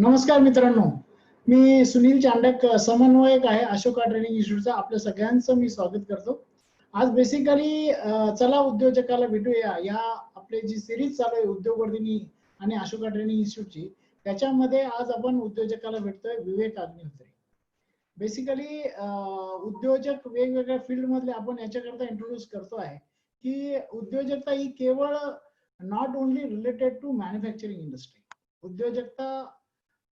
नमस्कार मित्रांनो, मी सुनील चांडक, समन्वयक आहे अशोका ट्रेनिंग इन्स्टिट्यूटचा. आपल्या सगळ्यांचं मी स्वागत करतो. आज बेसिकली चला उद्योजकाला भेटूया या आपली जी सिरीज चालू आहे उद्योगवर्धिनी आणि अशोका ट्रेनिंग इन्स्टिट्यूटची, त्याच्यामध्ये आज आपण उद्योजकाला भेटतोय विवेक अग्निहोत्री. बेसिकली उद्योजक वेगवेगळ्या फील्ड मधले आपण याच्याकरता इंट्रोड्यूस करतो आहे की उद्योजकता ही केवळ not only related to manufacturing industry. उद्योजकता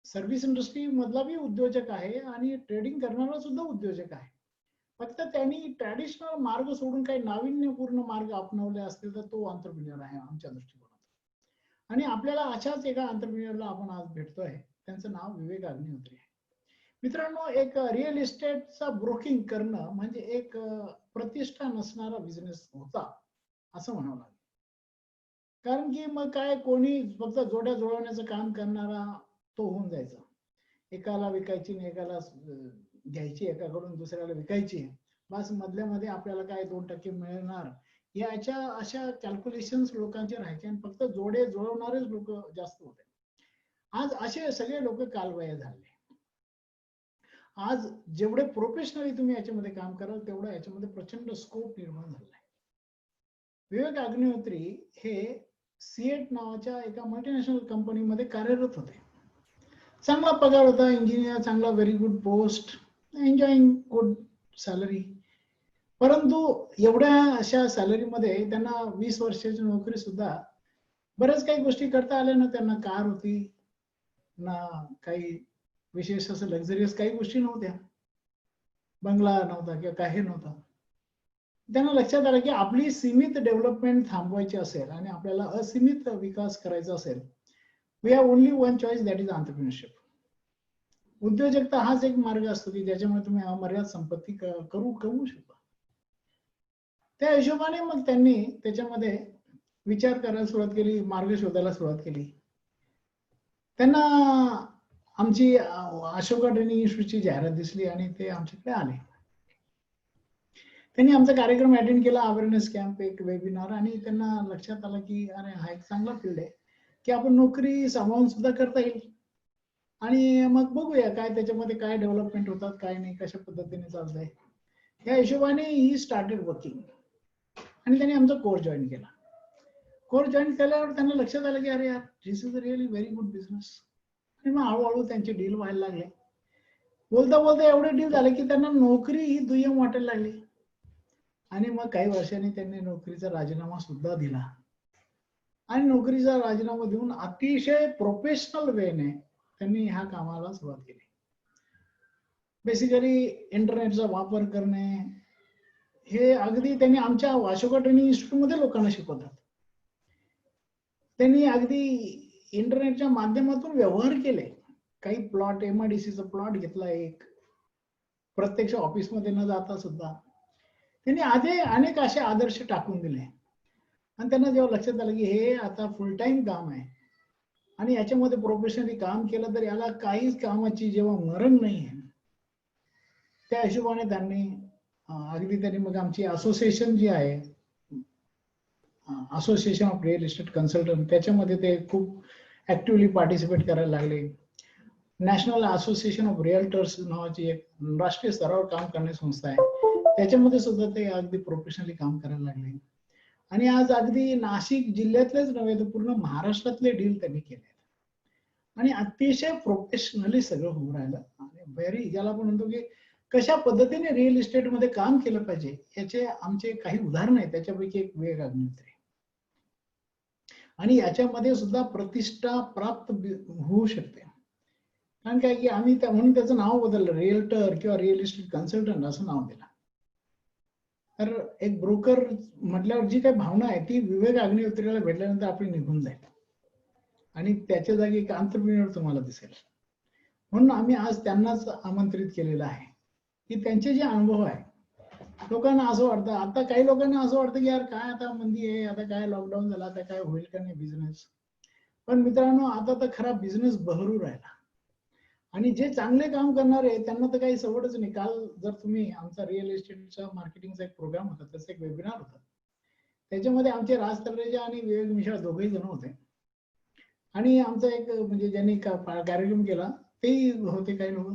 सर्व्हिस इंडस्ट्री मधला बी उद्योजक आहे आणि ट्रेडिंग करणारा सुद्धा उद्योजक आहे. फक्त त्यांनी ट्रॅडिशनल मार्ग सोडून काही नाविन्यपूर्ण मार्ग अपनावले असतील तर तो एंटरप्रेन्योर आहे आमच्या दृष्टिकोनात. आणि आपल्याला अशाच एका एंटरप्रेन्योरला आपण आज भेटतोय. त्यांचं नाव विवेक अग्निहोत्री आहे. मित्रांनो, एक रिअल इस्टेटचा ब्रोकिंग करणं म्हणजे एक प्रतिष्ठा नसणारा बिझनेस होता असं म्हणावं लागेल. कारण की मग काय, कोणी फक्त जोड्या जुळवण्याचं काम करणारा तो होऊन जायचा. एकाला विकायची आणि एकाला घ्यायची, एकाकडून दुसऱ्याला विकायची, बस मधल्या मध्ये आपल्याला काय 2% मिळणार याच्या अशा कॅल्क्युलेशन्स लोकांचे राहायचे आणि फक्त जोडे जुळवणारेच लोक जास्त होते. आज असे सगळे लोक कालबाह्य झाले. आज जेवढे प्रोफेशनली तुम्ही याच्यामध्ये काम कराल तेवढं याच्यामध्ये प्रचंड स्कोप निर्माण झालाय. विवेक अग्निहोत्री हे सीएट नावाच्या एका मल्टीनॅशनल कंपनीमध्ये कार्यरत होते. चांगला पगार होता, इंजिनियर, चांगला very good post, enjoying good salary. परंतु एवढ्या अशा सॅलरीमध्ये त्यांना 20 वर्षाची नोकरी सुद्धा बऱ्याच काही गोष्टी करता आल्या ना. त्यांना कार होती ना, काही विशेष असं लक्झरियस काही गोष्टी नव्हत्या, बंगला नव्हता किंवा काही नव्हता. त्यांना लक्षात आलं की आपली सीमित डेव्हलपमेंट थांबवायची असेल आणि आपल्याला असीमित विकास करायचा असेल, we have only one choice, that is entrepreneurship. उद्योजकता हाच एक मार्ग असतो की ज्याच्यामुळे तुम्ही अमर्याद संपत्ती कमवू शकता. त्या हिशोबाने मग त्यांनी त्याच्यामध्ये विचार करायला सुरुवात केली, मार्ग शोधायला सुरुवात केली. त्यांना आमची अशोका ट्रेनिंग इन्स्टिट्यूटची जाहिरात दिसली आणि ते आमच्याकडे आले. त्यांनी आमचा कार्यक्रम अटेंड केला, अवेअरनेस कॅम्प, एक वेबिनार, आणि त्यांना लक्षात आलं की अरे हा एक चांगला फील्ड आहे की आपण नोकरी सांभाळून सुद्धा करता येईल आणि मग बघूया काय त्याच्यामध्ये काय डेव्हलपमेंट होतात, काय नाही, कशा पद्धतीने चालतंय. या हिशोबाने ही स्टार्टेड वर्किंग आणि त्यांनी आमचा कोर्स जॉईन केला. कोर्स जॉईन केल्यावर त्यांना लक्षात आलं की अरे यार, this is a really very good business. आणि मग हळूहळू त्यांचे डील व्हायला लागले. बोलता बोलता एवढे डील झाले की त्यांना नोकरी ही दुय्यम वाटायला लागली. आणि मग काही वर्षांनी त्यांनी नोकरीचा राजीनामा सुद्धा दिला आणि नोकरीचा राजीनामा देऊन अतिशय प्रोफेशनल वेने त्यांनी ह्या कामाला सुरुवात केली. बेसिकली इंटरनेटचा वापर करणे हे अगदी त्यांनी आमच्या अशोका ट्रेनिंग इन्स्टिट्यूट मध्ये लोकांना शिकवतात. त्यांनी अगदी इंटरनेटच्या माध्यमातून व्यवहार केले. काही प्लॉट, एमआयडीसीचा प्लॉट घेतला, एक प्रत्यक्ष ऑफिसमध्ये न जाता सुद्धा त्यांनी आधी अनेक असे आदर्श टाकून दिले. आणि त्यांना जेव्हा लक्षात आलं की हे आता फुल टाइम काम आहे आणि याच्यामध्ये प्रोफेशनली काम केलं तर याला काहीच कामाची जेव्हा मरण नाही आहे, त्या हिशोबाने त्यांनी त्यांनी मग आमची असोसिएशन जी आहे, association of real estate consultant, त्याच्यामध्ये ते खूप ऍक्टिव्हली पार्टिसिपेट करायला लागले. नॅशनल असोसिएशन ऑफ रिअल्टर्स नावाची एक राष्ट्रीय स्तरावर काम करणारी संस्था आहे, त्याच्यामध्ये सुद्धा ते अगदी प्रोफेशनली काम करायला लागले. आणि आज अगदी नाशिक जिल्ह्यातलेच नव्हे तर पूर्ण महाराष्ट्रातले डील त्यांनी केले आणि अतिशय प्रोफेशनली सगळं होऊन राहिलं. आणि व्हेरी, ज्याला आपण म्हणतो की कशा पद्धतीने रिअल इस्टेट मध्ये काम केलं पाहिजे याचे आमचे काही उदाहरण आहेत. त्याच्यापैकी एक विवेक अग्निहोत्री. आणि याच्यामध्ये सुद्धा प्रतिष्ठा प्राप्त होऊ शकते. कारण काय की आम्ही म्हणून त्याचं नाव बदललं, रिअल्टर किंवा रिअल इस्टेट कन्सल्टंट असं नाव दिलं. तर एक ब्रोकर म्हटल्यावर जी काही भावना आहे ती विवेक अग्निहोत्रीला भेटल्यानंतर आपली निघून जाईल आणि त्याच्या जागी एक एंटरप्रेन्योर तुम्हाला दिसेल. म्हणून आम्ही आज त्यांनाच आमंत्रित केलेलं आहे की त्यांचे जे अनुभव आहे, लोकांना असं वाटतं, आता काही लोकांना असं वाटतं की यार काय आता मंदी आहे, आता काय लॉकडाऊन झाला, आता काय होईल का नाही बिझनेस. पण मित्रांनो, आता तर खरा बिझनेस बहरू राहिला आणि जे चांगले काम करणारे त्यांना तर काही सवडच नाही. काल जर तुम्ही आमचा रिअल इस्टेटचा मार्केटिंगचा एक प्रोग्राम होता, त्याचा एक वेबिनार होता, त्याच्यामध्ये आमचे राज तलरेजा आणि विवेक मिश्रा दोघेही जण होते. आणि आमचा एक म्हणजे ज्यांनी कार्यक्रम केला तेही होते काही लोक.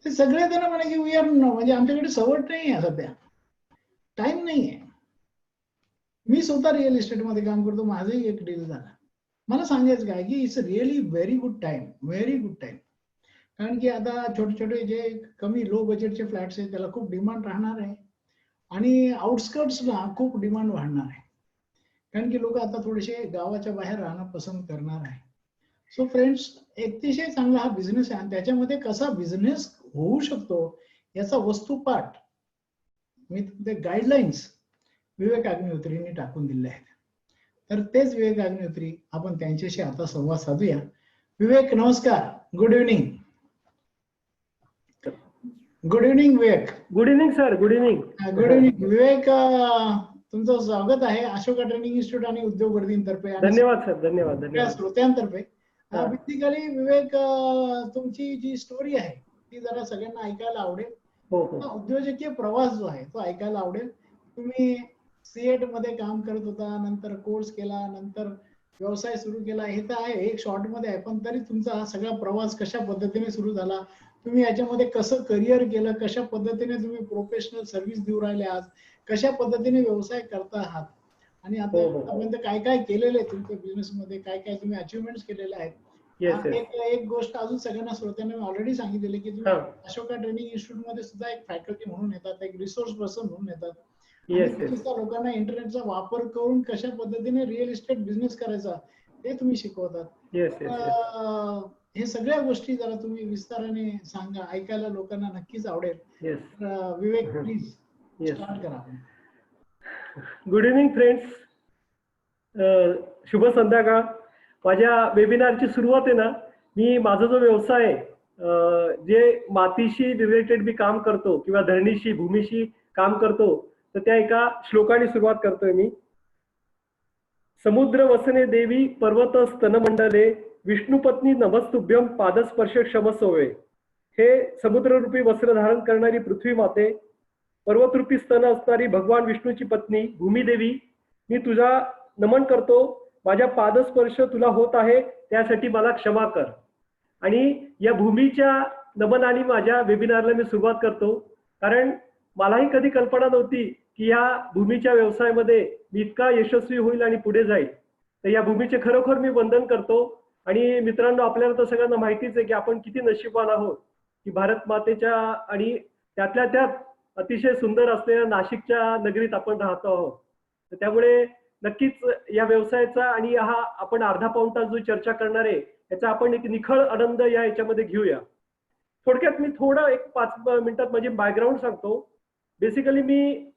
ते सगळे जण म्हणे की वी आर म्हणजे आमच्याकडे सवड नाही आहे सध्या, टाइम नाही आहे. मी स्वतः रिअल इस्टेटमध्ये काम करतो, माझंही एक डील झाला. मला सांगायचं काय की it's really very good time, very good time. कारण की आता छोटे छोटे जे कमी लो बजेटचे फ्लॅट्स आहेत त्याला खूप डिमांड राहणार आहे आणि आउटस्कर्ट्सला खूप डिमांड वाढणार आहे. कारण की लोक आता थोडेसे गावाच्या बाहेर राहणं पसंत करणार आहे. सो फ्रेंड्स, अतिशय चांगला हा बिझनेस आहे आणि त्याच्यामध्ये कसा बिझनेस होऊ शकतो याचा वस्तुपाठ मी ते गाईडलाईन्स विवेक अग्निहोत्रींनी टाकून दिले आहेत. तर तेच विवेक अग्निहोत्री, आपण त्यांच्याशी आता संवाद साधूया. विवेक नमस्कार, good evening. Good evening Vivek. Good evening sir. Good evening. Good evening Vivek, तुमचं स्वागत आहे अशोका ट्रेनिंग इन्स्टिट्यूट आणि उद्योग वर्धींतर्फे. धन्यवाद सर. धन्यवाद. धन्यवाद श्रोत्यांतर्फे. बेसिकली विवेक, तुमची जी स्टोरी आहे ती जरा सगळ्यांना ऐकायला आवडेल. उद्योजकीय प्रवास जो आहे तो ऐकायला आवडेल. तुम्ही सीएट मध्ये काम करत होता, नंतर कोर्स केला, नंतर व्यवसाय सुरू केला, हे तर आहे एक शॉर्ट मध्ये आहे, पण तरी तुमचा हा सगळा प्रवास कशा पद्धतीने सुरू झाला, तुम्ही याच्यामध्ये कसं करिअर केलं, कशा पद्धतीने तुम्ही प्रोफेशनल सर्व्हिस देऊ राहिले, आज कशा पद्धतीने व्यवसाय करता आहात आणि आतापर्यंत काय काय केलेलं आहे तुमच्या बिझनेस मध्ये, काय काय तुम्ही अचिव्हमेंट केलेले आहेत. एक गोष्ट अजून सगळ्यांना श्रोत्यांना मी ऑलरेडी सांगितलेली की तुम्ही अशोका ट्रेनिंग इन्स्टिट्यूट मध्ये सुद्धा एक फॅकल्टी म्हणून येतात, एक रिसोर्स पर्सन म्हणून येतात. लोकांना इंटरनेटचा वापर करून कशा पद्धतीने रिअल इस्टेट बिझनेस करायचा ते तुम्ही शिकवतात. हे सगळ्या गोष्टी जरा तुम्ही विस्ताराने सांगा, ऐकायला लोकांना नक्कीच आवडेल. विवेक प्लीज स्टार्ट करा. गुड इव्हनिंग फ्रेंड्स, शुभ संध्याकाळ. माझ्या वेबिनारची सुरुवात आहे ना, मी माझा जो व्यवसाय जे मातीशी रिलेटेड मी काम करतो किंवा धरणीशी भूमीशी काम करतो, तर त्या एका श्लोकाने सुरुवात करतोय मी. समुद्र वसने देवी पर्वत स्तनमंडले विष्णुपत्नी नमस्तुभ्यम पादस्पर्श क्षमस्वे. हे समुद्ररूपी वस्त्र धारण करणारी पृथ्वी माते, पर्वतरूपी स्तन असणारी भगवान विष्णूची पत्नी भूमिदेवी, मी तुझा नमन करतो. माझ्या पादस्पर्श तुला होत आहे त्यासाठी मला क्षमा कर. आणि या भूमीच्या नमनाने माझ्या वेबिनारला मी सुरुवात करतो, कारण मलाही कधी कल्पना नव्हती की या भूमीच्या व्यवसायामध्ये मी इतका यशस्वी होईल आणि पुढे जाईल. तर या भूमीचे खरोखर मी वंदन करतो. आणि मित्रांनो, आपल्याला तर सगळ्यांना माहितीच आहे की आपण किती नशीबवान आहोत की भारत मातेच्या आणि त्यातल्या त्यात अतिशय सुंदर असलेल्या नाशिकच्या नगरीत आपण राहतो आहोत. तर त्यामुळे नक्कीच या व्यवसायाचा आणि हा आपण अर्धा पाऊण तास जो चर्चा करणार आहे याचा आपण एक निखळ आनंद या याच्यामध्ये घेऊया. थोडक्यात मी थोडं एक 5 मिनिटात माझी बॅकग्राऊंड सांगतो. बेसिकली मी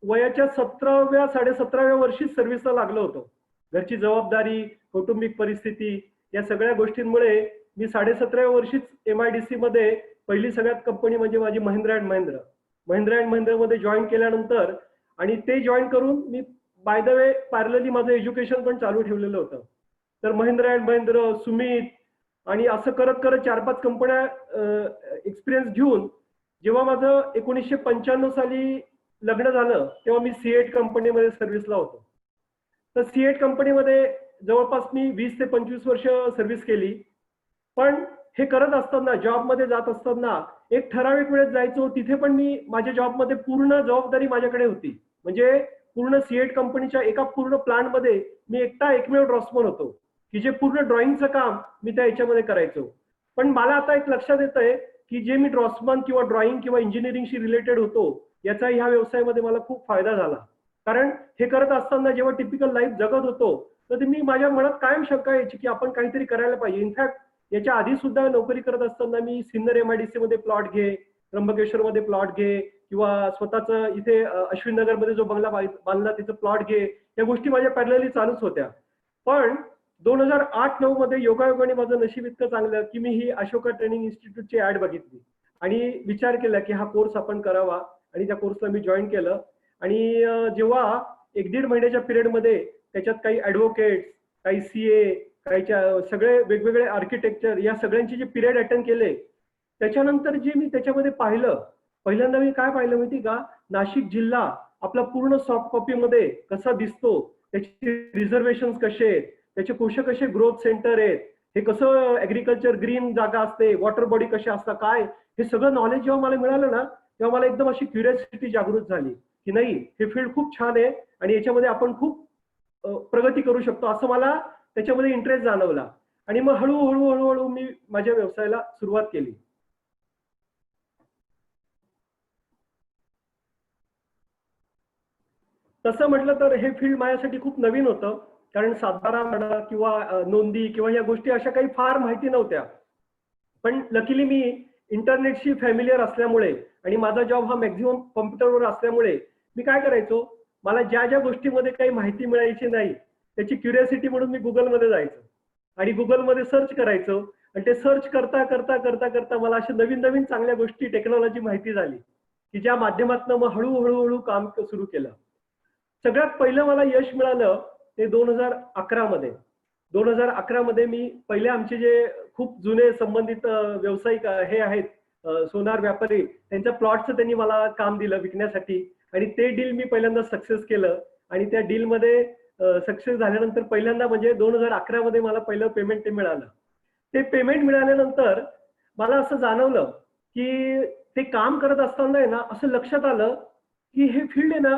वयाच्या 17व्या वर्षी सर्व्हिसला लागलो होतो. घरची जबाबदारी, कौटुंबिक परिस्थिती या सगळ्या गोष्टींमुळे मी 17व्या वर्षीच MIDC मध्ये पहिली सगळ्यात कंपनी म्हणजे माझी महिंद्रा अँड महिंद्रा मध्ये जॉईन केल्यानंतर, आणि ते जॉईन करून मी बाय द वे पॅरलली माझं एज्युकेशन पण चालू ठेवलेलं होतं. तर महिंद्रा अँड महिंद्रा, सुमित आणि असं करत करत 4-5 कंपन्या एक्सपिरियन्स घेऊन जेव्हा माझं 1995 साली लग्न झालं तेव्हा मी सीएट कंपनीमध्ये सर्व्हिसला होतो. तर सीएट कंपनीमध्ये जवळपास मी 20 ते 25 वर्ष सर्व्हिस केली. पण हे करत असताना, जॉबमध्ये जात असताना एक ठराविक वेळेत जायचो, तिथे पण मी माझ्या जॉबमध्ये पूर्ण जबाबदारी माझ्याकडे होती. म्हणजे पूर्ण सीएट कंपनीच्या एका पूर्ण प्लांटमध्ये मी एकमेव ड्रॉसमन होतो की जे पूर्ण ड्रॉइंगचं काम मी त्या याच्यामध्ये करायचो. पण मला आता एक लक्षात येत आहे की जे मी ड्रॉसमन किंवा ड्रॉइंग किंवा इंजिनिअरिंगशी रिलेटेड होतो याचा ह्या व्यवसायामध्ये मला खूप फायदा झाला. कारण हे करत असताना जेव्हा टिपिकल लाईफ जगत होतो तर मी माझ्या मनात कायम शंका यायची की आपण काहीतरी करायला पाहिजे. इनफॅक्ट याच्या आधी सुद्धा नोकरी करत असताना मी सिन्नर MIDC मध्ये प्लॉट घे, त्र्यंबकेश्वर मध्ये प्लॉट घे किंवा स्वतःच इथे अश्विननगर मध्ये जो बंगला बांधला तिचं प्लॉट घे, या गोष्टी माझ्या पॅरलली चालूच होत्या. पण 2008-9 मध्ये योगायोगाने माझं नशीब इतकं चांगलं की मी ही अशोका ट्रेनिंग इन्स्टिट्यूटची ऍड बघितली आणि विचार केला की हा कोर्स आपण करावा, आणि त्या कोर्सला मी जॉईन केलं. आणि जेव्हा 1-1.5 महिन्याच्या पिरियडमध्ये त्याच्यात काही ऍडव्होकेट्स, काही CA, काही सगळे वेगवेगळे आर्किटेक्चर या सगळ्यांचे जे पिरियड अटेंड केले, त्याच्यानंतर जे मी त्याच्यामध्ये पाहिलं, पहिल्यांदा मी काय पाहिलं माहिती का, नाशिक जिल्हा आपला पूर्ण सॉफ्ट कॉपीमध्ये कसा दिसतो, त्याचे रिझर्वेशन कसे आहेत, त्याचे कसे कसे ग्रोथ सेंटर आहेत, हे कसं ऍग्रिकल्चर ग्रीन जागा असते, वॉटर बॉडी कशा असतात, काय हे सगळं नॉलेज जेव्हा मला मिळालं ना, तेव्हा मला एकदम अशी क्युरियोसिटी जागृत झाली की नाही, हे फील्ड खूप छान आहे आणि याच्यामध्ये आपण खूप प्रगती करू शकतो, असं मला त्याच्यामध्ये इंटरेस्ट जाणवला. आणि मग हळूहळू हळूहळू मी माझ्या व्यवसायाला सुरुवात केली. तसं म्हटलं तर हे फील्ड माझ्यासाठी खूप नवीन होतं, कारण सातबारा म्हणा किंवा नोंदी किंवा या गोष्टी अशा काही फार माहिती नव्हत्या. पण लकीली मी इंटरनेटशी फॅमिलियर असल्यामुळे आणि माझा जॉब हा मॅक्झिमम कॉम्प्युटरवर असल्यामुळे मी काय करायचो, मला ज्या ज्या गोष्टीमध्ये काही माहिती मिळायची नाही त्याची क्युरियोसिटी म्हणून मी गुगलमध्ये जायचो आणि गुगलमध्ये सर्च करायचो आणि ते सर्च करता करता करता करता मला अशा नवीन नवीन चांगल्या गोष्टी टेक्नॉलॉजी माहिती झाली की ज्या माध्यमातून मग हळूहळू काम सुरू केलं. सगळ्यात पहिलं मला यश मिळालं ते 2011 मध्ये. 2011 मध्ये मी पहिले आमचे जे खूप जुने संबंधित व्यावसायिक हे आहेत, सोनार व्यापारी, त्यांच्या प्लॉटचं त्यांनी मला काम दिलं विकण्यासाठी आणि ते डील मी पहिल्यांदा सक्सेस केलं आणि त्या डील मध्ये सक्सेस झाल्यानंतर पहिल्यांदा म्हणजे 2011 मध्ये मला पहिलं पेमेंट ते मिळालं. ते पेमेंट मिळाल्यानंतर मला असं जाणवलं की ते काम करत असताना आहे ना, असं लक्षात आलं की हे फील्ड आहे ना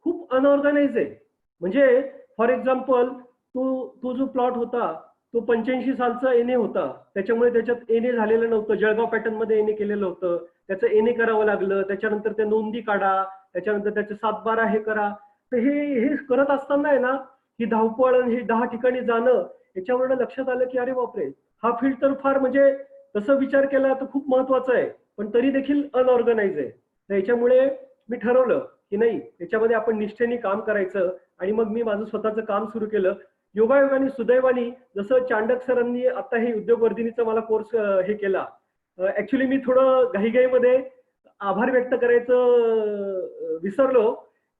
खूप अनऑर्गनाइज आहे. म्हणजे फॉर एक्झाम्पल तो जो प्लॉट होता तो 85 सालचा एनए होता, त्याच्यामुळे त्याच्यात एनए झालेलं नव्हतं, जळगाव पॅटर्न मध्ये एनए केलेलं होतं, त्याचं एनए करावं लागलं, त्याच्यानंतर त्या नोंदी काढा, त्याच्यानंतर त्याचे 7/12 हे करा. तर हे करत असताना आहे ना, ही धावपळ आणि हे 10 ठिकाणी जाणं, याच्यावरून लक्षात आलं की अरे बापरे, हा फील्ड तर फार म्हणजे तसं विचार केला तर खूप महत्वाचा आहे, पण तरी देखील अनऑर्गनाइज आहे. तर याच्यामुळे मी ठरवलं की नाही, याच्यामध्ये आपण निष्ठेने काम करायचं आणि मग मी माझं स्वतःचं काम सुरू केलं. योगायोगाने सुदैवाने जसं चांडक सरांनी आता हे उद्योगवर्धिनीचा मला कोर्स हे केला, ऍक्च्युली मी थोडं घाईघाईमध्ये आभार व्यक्त करायचं विसरलो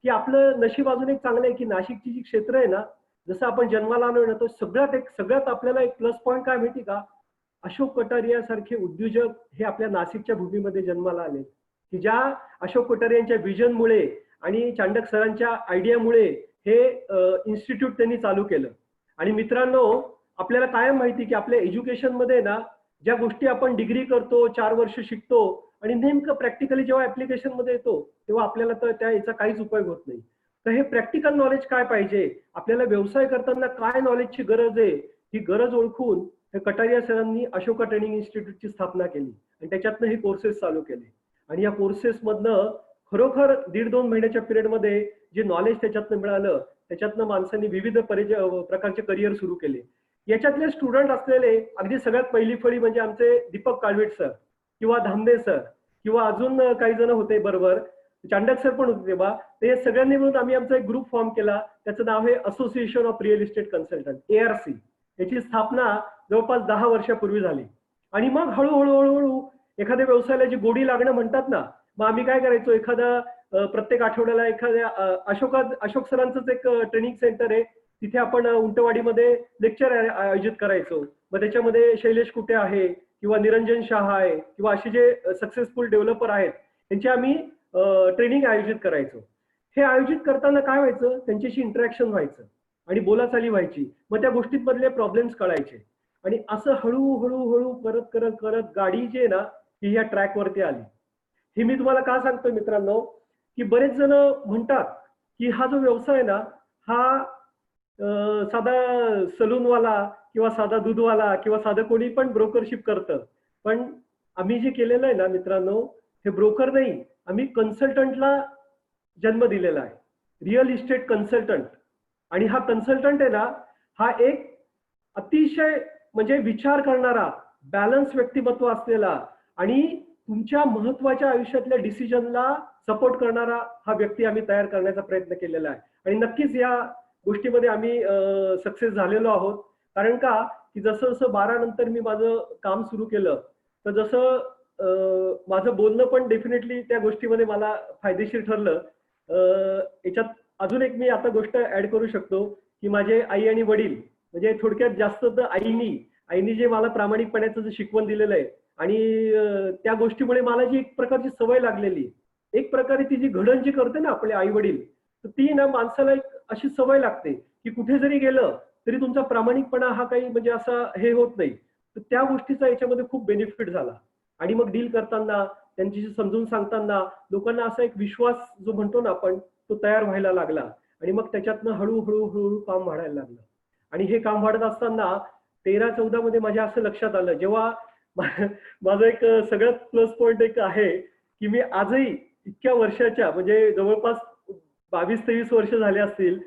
की आपलं नशीब अजून एक चांगलं आहे की नाशिकची जी क्षेत्र आहे ना, जसं आपण जन्माला आलोय ना, तो सगळ्यात आपल्याला एक प्लस पॉईंट काय माहिती का, अशोक कटारिया सारखे उद्योजक हे आपल्या नाशिकच्या भूमीमध्ये जन्माला आले की ज्या अशोक कटारियांच्या विजनमुळे आणि चांडक सरांच्या आयडियामुळे हे इन्स्टिट्यूट त्यांनी चालू केलं. आणि मित्रांनो, आपल्याला कायम माहिती की आपल्या एज्युकेशन मध्ये ना, ज्या गोष्टी आपण डिग्री करतो, 4 वर्ष शिकतो आणि नेमकं प्रॅक्टिकली जेव्हा ऍप्लिकेशन मध्ये येतो तेव्हा आपल्याला तर त्या याचा काहीच उपयोग होत नाही. तर हे प्रॅक्टिकल नॉलेज काय पाहिजे, आपल्याला व्यवसाय करताना काय नॉलेजची गरज आहे, ही गरज ओळखून हे कटारिया सरांनी अशोका ट्रेनिंग इन्स्टिट्यूटची स्थापना केली आणि त्याच्यातनं हे कोर्सेस चालू केले. आणि या कोर्सेस मधनं खरोखर 1.5-2 महिन्याच्या पिरियडमध्ये जे नॉलेज त्याच्यातनं मिळालं, त्याच्यातनं माणसांनी विविध प्रकारचे करिअर सुरू केले. याच्यातले स्टुडंट असलेले अगदी सगळ्यात पहिली फळी म्हणजे आमचे दीपक काळवीट सर किंवा धामदे सर किंवा अजून काही जण होते बरोबर, चांडक सर पण होते तेव्हा. ते सगळ्यांनी मिळून आम्ही आमचा एक ग्रुप फॉर्म केला, त्याचं नाव आहे association of real estate consultant, ARC. याची स्थापना जवळपास 10 वर्षापूर्वी झाली. आणि मग हळूहळू हळूहळू एखाद्या व्यवसायाला जी गोडी लागणं म्हणतात ना, मग आम्ही काय करायचो, प्रत्येक आठवड्याला एखाद्या अशोक सरांचंच एक ट्रेनिंग सेंटर आहे, तिथे आपण उंटवाडीमध्ये लेक्चर आयोजित करायचो. मग त्याच्यामध्ये शैलेश कुटे आहे किंवा निरंजन शाह आहे किंवा असे जे सक्सेसफुल डेव्हलपर आहेत त्यांची आम्ही ट्रेनिंग आयोजित करायचो. हे आयोजित करताना काय व्हायचं, त्यांच्याशी इंटरॅक्शन व्हायचं आणि बोलाचाली व्हायची, मग त्या गोष्टींमधले प्रॉब्लेम्स कळायचे. आणि असं हळूहळू करत करत करत गाडी जी आहे ना, ही ह्या ट्रॅकवरती आली. हे मी तुम्हाला का सांगतोय मित्रांनो, की बरेच जण म्हणतात की हा जो व्यवसाय आहे ना, हा साधा सलूनवाला किंवा साधा दूधवाला किंवा साधं कोणी पण ब्रोकरशिप करतं. पण आम्ही जे केलेलं आहे ना मित्रांनो, हे ब्रोकर नाही, आम्ही कन्सल्टंटला जन्म दिलेला आहे, रिअल इस्टेट कन्सल्टंट. आणि हा कन्सल्टंट आहे ना, हा एक अतिशय म्हणजे विचार करणारा, बॅलन्स व्यक्तिमत्व असलेला आणि तुमच्या महत्वाच्या आयुष्यातल्या डिसिजनला सपोर्ट करणारा हा व्यक्ती आम्ही तयार करण्याचा प्रयत्न केलेला आहे. आणि नक्कीच या गोष्टीमध्ये आम्ही सक्सेस झालेलो आहोत. कारण का, की जसं जसं 12 नंतर मी माझं काम सुरू केलं, तर जसं माझं बोलणं पण डेफिनेटली त्या गोष्टीमध्ये मला फायदेशीर ठरलं. याच्यात अजून एक मी आता गोष्ट ऍड करू शकतो की माझे आई आणि वडील, म्हणजे थोडक्यात जास्त तर आईनी जे मला प्रामाणिकपणाचं जे शिकवण दिलेलं आहे आणि त्या गोष्टीमुळे मला जी एक प्रकारची सवय लागलेली, एक प्रकारे ती जी घडण जी करते ना आपले आई वडील, तर ती ना माणसाला एक अशी सवय लागते की कुठे जरी गेलं तरी तुमचा प्रामाणिकपणा हा काही म्हणजे असा हे होत नाही. तर त्या गोष्टीचा याच्यामध्ये खूप बेनिफिट झाला. आणि मग डील करताना त्यांच्याशी समजून सांगताना लोकांना असा एक विश्वास जो म्हणतो ना आपण, तो तयार व्हायला लागला. आणि मग त्याच्यातनं हळूहळू काम वाढायला लागलं. आणि हे काम वाढत असताना 13-14 मध्ये माझ्या असं लक्षात आलं, जेव्हा माझं एक सगळ्यात प्लस पॉइंट एक आहे की मी आजही इतक्या वर्षाच्या म्हणजे जवळपास 22-23 वर्ष झाले असतील,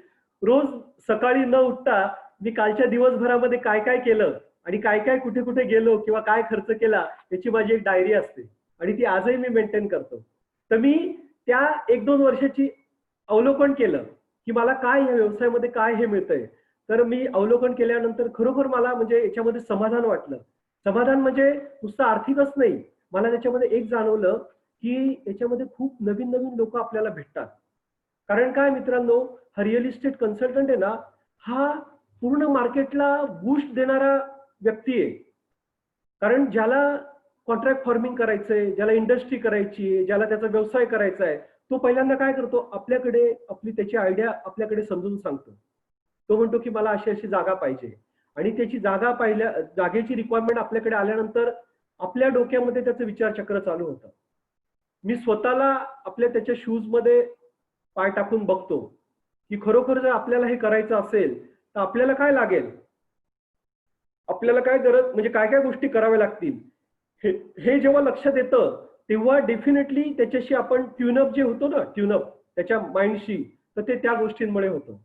रोज सकाळी न उठता मी कालच्या दिवसभरामध्ये काय काय केलं आणि काय काय कुठे कुठे गेलो किंवा काय खर्च केला याची माझी एक डायरी असते आणि ती आजही मी मेंटेन करतो. तर मी त्या 1-2 वर्षाची अवलोकन केलं की मला काय या व्यवसायामध्ये काय हे मिळतंय. तर मी अवलोकन केल्यानंतर खरोखर मला म्हणजे याच्यामध्ये समाधान वाटलं. समाधान म्हणजे नुसतं आर्थिकच नाही, मला त्याच्यामध्ये एक जाणवलं की याच्यामध्ये खूप नवीन नवीन लोक आपल्याला भेटतात. कारण काय मित्रांनो, हा रिअल इस्टेट कन्सल्टंट आहे ना, हा पूर्ण मार्केटला बूस्ट देणारा व्यक्ती आहे. कारण ज्याला कॉन्ट्रॅक्ट फार्मिंग करायचंय, ज्याला इंडस्ट्री करायची आहे, ज्याला त्याचा व्यवसाय करायचा आहे, तो पहिल्यांदा काय करतो, आपल्याकडे आपली त्याची आयडिया आपल्याकडे समजून सांगतो. तो म्हणतो की मला अशी अशी जागा पाहिजे आणि त्याची जागेची रिक्वायरमेंट आपल्याकडे आल्यानंतर आपल्या डोक्यामध्ये त्याचं विचारचक्र चालू होतं. मी स्वतःला आपल्या त्याच्या शूज मध्ये पाय टाकून बघतो की खरोखर जर आपल्याला हे करायचं असेल तर आपल्याला काय लागेल, आपल्याला काय गरज म्हणजे काय काय गोष्टी कराव्या लागतील. हे जेव्हा लक्षात येतं तेव्हा डेफिनेटली त्याच्याशी आपण ट्यूनअप जे होतो ना, ट्यूनअप त्याच्या माइंडशी, तर ते त्या गोष्टींमुळे होतं.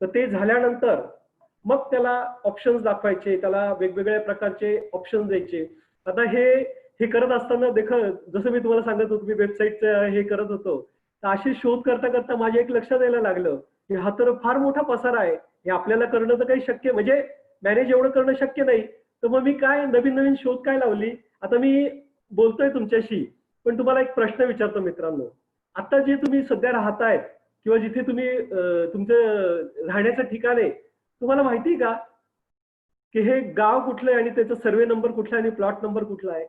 तर ते झाल्यानंतर मग त्याला ऑप्शन्स दाखवायचे, त्याला वेगवेगळ्या प्रकारचे ऑप्शन्स द्यायचे. आता हे करत असताना जसं मी तुम्हाला सांगत होतो, मी वेबसाईटचं हे करत होतो, तर असे शोध करता करता माझ्या एक लक्षात यायला लागलं की हा तर फार मोठा पसारा आहे, हे आपल्याला करणं तर काही शक्य म्हणजे मॅनेज एवढं करणं शक्य नाही. तर मग मी काय नवीन नवीन शोध काय लावली. आता मी बोलतोय तुमच्याशी, पण तुम्हाला एक प्रश्न विचारतो मित्रांनो. आता जे तुम्ही सध्या राहतायत किंवा जिथे तुम्ही तुमचं राहण्याचं ठिकाण आहे, तुम्हाला माहिती आहे का की हे गाव कुठलं आहे आणि त्याचा सर्वे नंबर कुठला आहे आणि प्लॉट नंबर कुठला आहे?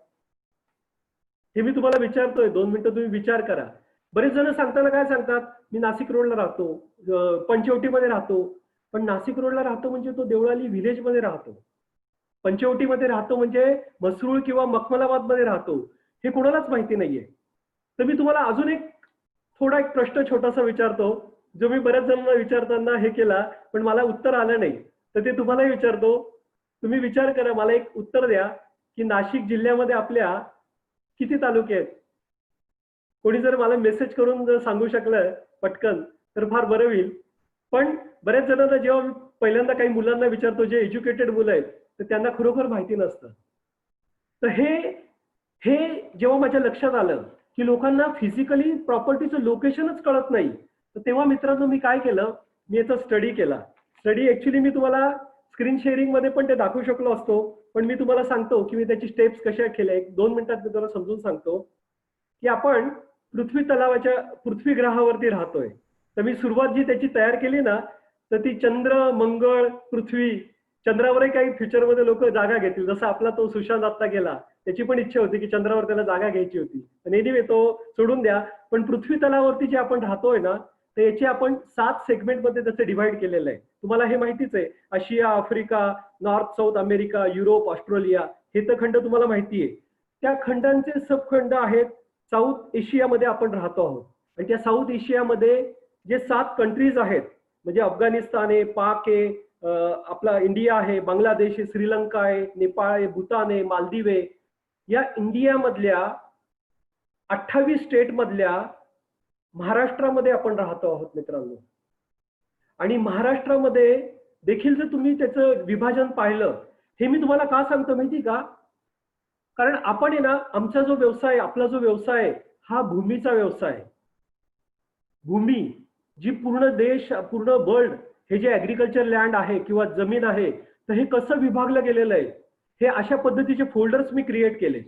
हे मी तुम्हाला विचारतोय, 2 मिनिटं तुम्ही विचार करा. बरेच जण सांगताना काय सांगतात, मी नाशिक रोडला राहतो, पंचवटीमध्ये राहतो. पण नाशिक रोडला राहतो म्हणजे तो देवळाली व्हिलेज मध्ये राहतो. पंचवटीमध्ये राहतो म्हणजे मसरूळ किंवा मखमलाबाद मध्ये राहतो, हे कोणालाच माहिती नाहीये. तर मी तुम्हाला अजून एक थोडा एक प्रश्न छोटासा विचारतो, जो मी बऱ्याच जणांना विचारताना हे केला पण मला उत्तर आलं नाही. तर ते तुम्हालाही विचारतो. तुम्ही विचार करा, मला एक उत्तर द्या की नाशिक जिल्ह्यामध्ये आपल्या किती तालुके आहेत? कोणी जर मला मेसेज करून जर सांगू शकलं पटकन तर फार बरं होईल. पण बऱ्याच जणांना जेव्हा मी पहिल्यांदा काही मुलांना विचारतो, जे एज्युकेटेड मुलं आहेत, तर त्यांना खरोखर माहिती नसतं. तर हे जेव्हा माझ्या लक्षात आलं की लोकांना फिजिकली प्रॉपर्टीचं लोकेशनच कळत नाही, तर तेव्हा मित्रांनो मी काय केलं, मी याचा स्टडी केला. स्टडी ऍक्च्युली मी तुम्हाला स्क्रीन शेअरिंग मध्ये पण ते दाखवू शकलो असतो, पण मी तुम्हाला सांगतो की मी त्याची स्टेप्स कशा केल्या. 1-2 मिनिटात मी तुम्हाला समजून सांगतो की आपण पृथ्वी ग्रहावरती राहतोय. तर मी सुरुवात जी त्याची तयार केली ना, तर ती चंद्र, मंगळ, पृथ्वी, चंद्रावरही काही फ्युचरमध्ये लोक जागा घेतील. जसं आपला तो सुशांत आत्ता गेला, त्याची पण इच्छा होती की चंद्रावर त्याला जागा घ्यायची होती. पण एनिवे तो सोडून द्या. पण पृथ्वी तलावरती जे आपण राहतोय ना, तर याची आपण 7 सेगमेंट मध्ये त्याचं डिव्हाइड केलेलं आहे. तुम्हाला हे माहितीच आहे, Asia, Africa, North South America, Europe, Australia, हे तर खंड तुम्हाला माहिती आहे. त्या खंडांचे सबखंड आहेत. साऊथ एशियामध्ये आपण राहतो आहोत आणि त्या साऊथ एशियामध्ये जे 7 कंट्रीज आहेत, म्हणजे अफगाणिस्तान आहे, पाक आहे, आपला इंडिया आहे, बांगलादेश आहे, श्रीलंका आहे, नेपाळ आहे, भूतान आहे, मालदीव आहे. या इंडियामधल्या 28 स्टेट मधल्या महाराष्ट्रामध्ये आपण राहतो आहोत मित्रांनो. आणि महाराष्ट्रामध्ये देखील जर तुम्ही त्याचं विभाजन पाहिलं, हे मी तुम्हाला का सांगतो माहिती का? कारण आपण आहे ना, आमचा जो व्यवसाय, आपला जो व्यवसाय, हा भूमीचा व्यवसाय आहे. भूमी जी पूर्ण देश, पूर्ण वर्ल्ड, हे जे ऍग्रिकल्चर लँड आहे किंवा जमीन आहे, तर हे कसं विभागलं गेलेलं आहे, हे अशा पद्धतीचे फोल्डर्स मी क्रिएट केले.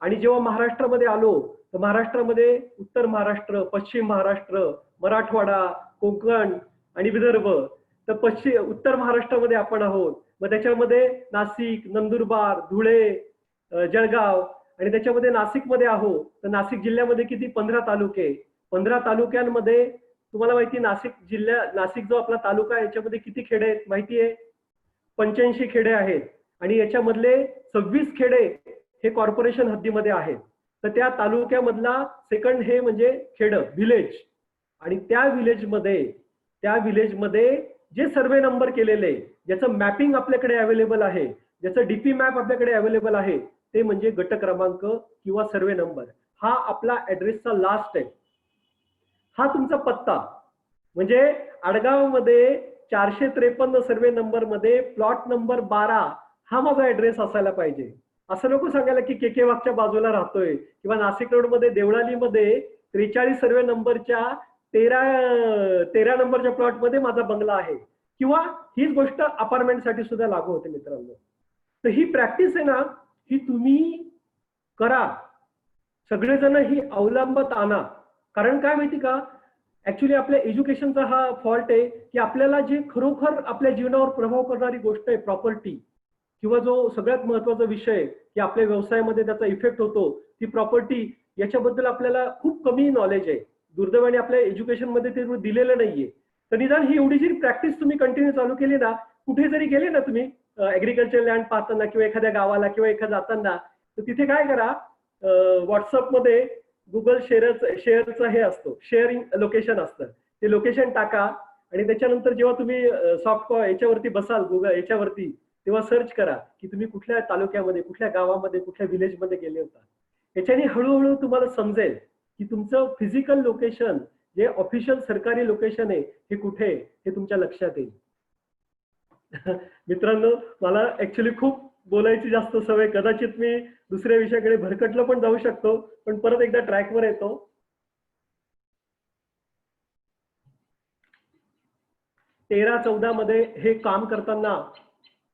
आणि जेव्हा महाराष्ट्रामध्ये आलो, तर महाराष्ट्रामध्ये उत्तर महाराष्ट्र, पश्चिम महाराष्ट्र, मराठवाडा, कोकण आणि विदर्भ. तर उत्तर महाराष्ट्रामध्ये आपण आहोत, मग त्याच्यामध्ये नाशिक, नंदुरबार, धुळे, जळगाव, आणि त्याच्यामध्ये नाशिकमध्ये आहोत. तर नाशिक जिल्ह्यामध्ये किती? 15 तालुके. 15 तालुक्यांमध्ये तुम्हाला माहिती, नाशिक जो आपला तालुका आहे, याच्यामध्ये किती खेडे आहेत माहिती आहे? 85 खेडे आहेत आणि याच्यामधले 26 खेडे हे कॉर्पोरेशन हद्दीमध्ये आहेत. तर त्या तालुक्यामधला सेकंड हे म्हणजे खेड व्हिलेज, आणि त्या विलेजमध्ये जे सर्वे नंबर केलेले, ज्याचं मॅपिंग आपल्याकडे अवेलेबल आहे, ज्याचं डीपी मॅप आपल्याकडे अवेलेबल आहे, ते म्हणजे गट क्रमांक किंवा सर्वे नंबर. हा आपला ऍड्रेसचा लास्ट आहे. हा तुमचा पत्ता म्हणजे आडगावमध्ये 453 सर्वे नंबर मध्ये प्लॉट नंबर 12 हा माझा ऍड्रेस असायला पाहिजे. असं नको सांगायला की केके वाघच्या बाजूला राहतोय किंवा नाशिक रोड मध्ये देवळालीमध्ये 43 सर्वे नंबरच्या 13 नंबरच्या प्लॉट मध्ये माझा बंगला आहे, किंवा हीच गोष्ट अपार्टमेंटसाठी सुद्धा लागू होते मित्रांनो. तर ही प्रॅक्टिस आहे ना, ही तुम्ही करा, सगळेजण ही अवलंबत आणा. कारण काय माहिती का, ऍक्च्युली आपल्या एज्युकेशनचा हा फॉल्ट आहे की आपल्याला जे खरोखर आपल्या जीवनावर प्रभाव करणारी गोष्ट आहे, प्रॉपर्टी, किंवा जो सगळ्यात महत्वाचा विषय की आपल्या व्यवसायामध्ये त्याचा इफेक्ट होतो, ती प्रॉपर्टी, याच्याबद्दल आपल्याला खूप कमी नॉलेज आहे. दुर्दैवाने आपल्या एज्युकेशन मध्ये ते दिलेलं नाहीये. तर निदान ही एवढी जरी प्रॅक्टिस तुम्ही कंटिन्यू चालू केली ना, कुठे जरी गेले ना तुम्ही ऍग्रिकल्चर लँड पाहताना किंवा एखाद्या गावाला किंवा एखाद्या जाताना, तर तिथे काय करा, व्हॉट्सअपमध्ये गुगल शेअरचं हे असतो, शेअरिंग लोकेशन असतं, ते लोकेशन टाका आणि त्याच्यानंतर जेव्हा तुम्ही सॉफ्ट याच्यावरती बसाल गुगल याच्यावरती, तेव्हा सर्च करा की तुम्ही कुठल्या तालुक्यामध्ये, कुठल्या गावामध्ये, कुठल्या विलेजमध्ये गेले होता. याच्याने हळूहळू तुम्हाला समजेल की तुमचं फिजिकल लोकेशन, जे ऑफिशियल सरकारी लोकेशन आहे, हे कुठे हे तुमच्या लक्षात येईल. मित्रांनो, मला ऍक्च्युली खूप बोलायची जास्त सवय, कदाचित मी दुसऱ्या विषयाकडे भरकटलं पण जाऊ शकतो, पण परत एकदा ट्रॅकवर येतो. 13-14 मध्ये हे काम करताना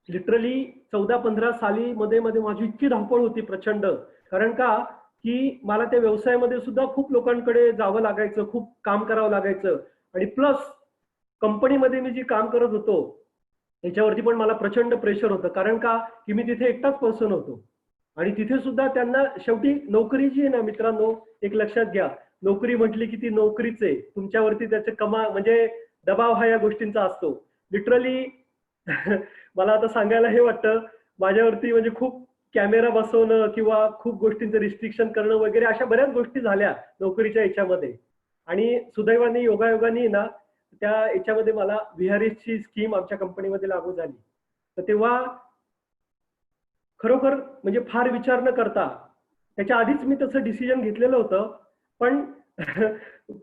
लिटरली 14-15 साली मध्ये माझी इतकी धावपळ होती प्रचंड. कारण का की मला त्या व्यवसायामध्ये सुद्धा खूप लोकांकडे जावं लागायचं, खूप काम करावं लागायचं, आणि प्लस कंपनीमध्ये मी जी काम करत होतो याच्यावरती पण मला प्रचंड प्रेशर होतं. कारण का की मी तिथे एकटाच पर्सन होतो, आणि तिथे सुद्धा त्यांना शेवटी नोकरी जी आहे ना मित्रांनो, एक लक्षात घ्या, नोकरी म्हटली की ती नोकरीच आहे. तुमच्यावरती त्याचे म्हणजे दबाव हा या गोष्टींचा असतो. लिटरली मला आता सांगायला हे वाटतं, माझ्यावरती म्हणजे खूप कॅमेरा बसवणं किंवा खूप गोष्टींचं रिस्ट्रिक्शन करणं वगैरे अशा बऱ्याच गोष्टी झाल्या नोकरीच्या याच्यामध्ये. आणि सुदैवाने योगायोगाने ना त्या याच्यामध्ये मला व्हीआरएसची स्कीम आमच्या कंपनीमध्ये लागू झाली. तर तेव्हा खरोखर म्हणजे फार विचार न करता, त्याच्या आधीच मी तसं डिसिजन घेतलेलं होतं, पण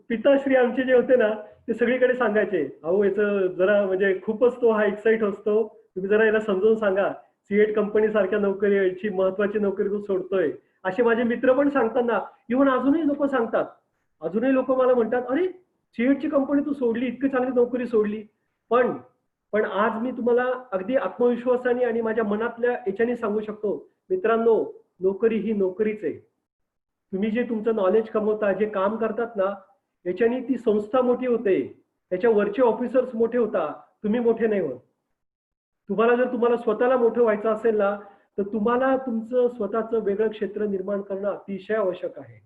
पिताश्री आमचे जे होते ना, ते सगळीकडे सांगायचे, अहो याचं जरा म्हणजे खूपच तो हा एक्साइट असतो, तुम्ही जरा याला समजून सांगा, सीएट कंपनी सारख्या नोकरीची महत्वाची नोकरी तू सोडतोय. असे माझे मित्र पण सांगताना, इव्हन अजूनही लोक सांगतात, अजूनही लोक मला म्हणतात, अरे सीएटची कंपनी तू सोडली, इतकी चांगली नोकरी सोडली. पण आज मी तुम्हाला अगदी आत्मविश्वासाने आणि माझ्या मनातल्या याच्याने सांगू शकतो, मित्रांनो, नोकरी ही नोकरीच आहे. तुम्ही जे तुमचं नॉलेज कमवता, जे काम करतात ना, याच्याने ती संस्था मोठी होते, त्याच्या वरचे ऑफिसर्स मोठे होता, तुम्ही मोठे नाही होत. तुम्हाला स्वतःला मोठं व्हायचं असेल ना, तर तुम्हाला तुमचं स्वतःचं वेगळं क्षेत्र निर्माण करणं अतिशय आवश्यक आहे.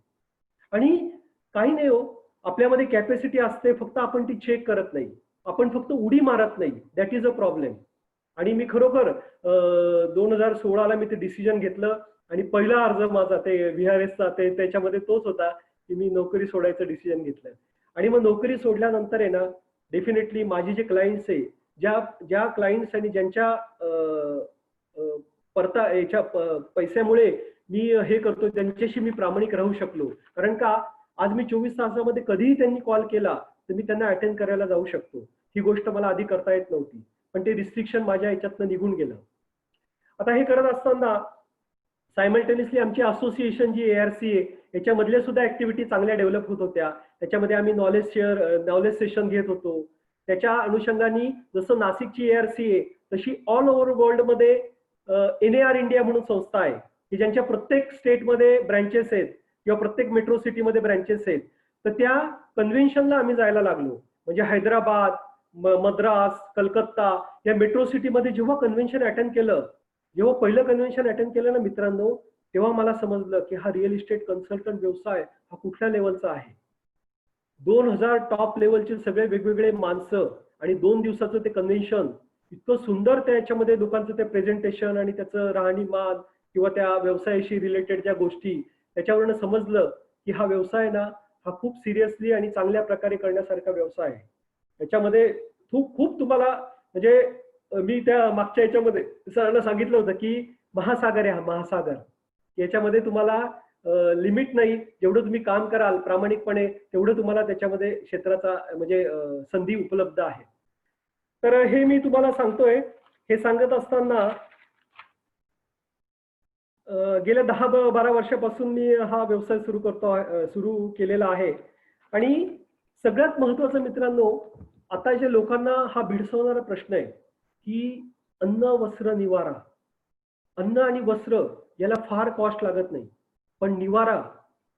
आणि काही नाही हो, आपल्यामध्ये कॅपॅसिटी असते, फक्त आपण ती चेक करत नाही, आपण फक्त उडी मारत नाही, दॅट इज अ प्रॉब्लेम. आणि मी खरोखर 2016ला मी ते डिसिजन घेतलं, आणि पहिला अर्ज माझा ते व्हीआरएसचा त्याच्यामध्ये तोच होता की मी नोकरी सोडायचं डिसिजन घेतलं. आणि मग नोकरी सोडल्यानंतर आहे ना, डेफिनेटली माझी जे क्लायंट्स आहे, ज्या क्लायंट्स आणि ज्यांच्या पैशामुळे मी हे करतो, त्यांच्याशी मी प्रामाणिक राहू शकलो. कारण का आज मी 24 तासामध्ये कधीही त्यांनी कॉल केला तर मी त्यांना अटेंड करायला जाऊ शकतो. ही गोष्ट मला आधी करता येत नव्हती, पण ते रिस्ट्रिक्शन माझ्या याच्यातनं निघून गेलं. आता हे करत असताना सायमल्टेनियसली आमची असोसिएशन जी ARC आहे, याच्यामधल्या सुद्धा ऍक्टिव्हिटी चांगल्या डेव्हलप होत होत्या. त्याच्यामध्ये आम्ही नॉलेज सेशन घेत होतो. त्याच्या अनुषंगाने जसं नाशिकची ARC आहे, तशी ऑल ओव्हर वर्ल्ड मध्ये NAR इंडिया म्हणून संस्था आहे की ज्यांच्या प्रत्येक स्टेटमध्ये ब्रँचेस आहेत किंवा प्रत्येक मेट्रो सिटीमध्ये ब्रँचेस आहेत. तर त्या कन्व्हेन्शनला आम्ही जायला लागलो. म्हणजे हैदराबाद, मद्रास, कलकत्ता या मेट्रो सिटीमध्ये जेव्हा कन्व्हेन्शन अटेंड केलं, जेव्हा पहिलं कन्व्हेन्शन अटेंड केलं ना मित्रांनो, तेव्हा मला समजलं की हा रिअल इस्टेट कन्सल्टंट व्यवसाय हा कुठल्या लेवलचा आहे. 2000 टॉप लेवलचे सगळे वेगवेगळे माणसं आणि 2 दिवसाचं ते कन्व्हेन्शन. इतकं सुंदर त्याच्यामध्ये लोकांचं ते प्रेझेंटेशन आणि त्याचं राहणीमान किंवा त्या व्यवसायाशी रिलेटेड ज्या गोष्टी त्याच्यावरनं समजलं की हा व्यवसाय ना हा खूप सिरियसली आणि चांगल्या प्रकारे करण्यासारखा व्यवसाय आहे. त्याच्यामध्ये खूप खूप तुम्हाला म्हणजे मी त्या मागच्या याच्यामध्ये सरांना सांगितलं होतं की महासागर आहे हा महासागर. याच्यामध्ये तुम्हाला लिमिट नाही, जेवढं तुम्ही काम कराल प्रामाणिकपणे तेवढं तुम्हाला त्याच्यामध्ये क्षेत्राचा म्हणजे संधी उपलब्ध आहे. तर हे मी तुम्हाला सांगतोय. हे सांगत असताना गेल्या 10-12 वर्षापासून मी हा व्यवसाय सुरू केलेला आहे. आणि सगळ्यात महत्वाचं मित्रांनो, आता जे लोकांना हा भेडसावणारा प्रश्न आहे की अन्न वस्त्र निवारा. अन्न आणि वस्त्र याला फार कॉस्ट लागत नाही, पण निवारा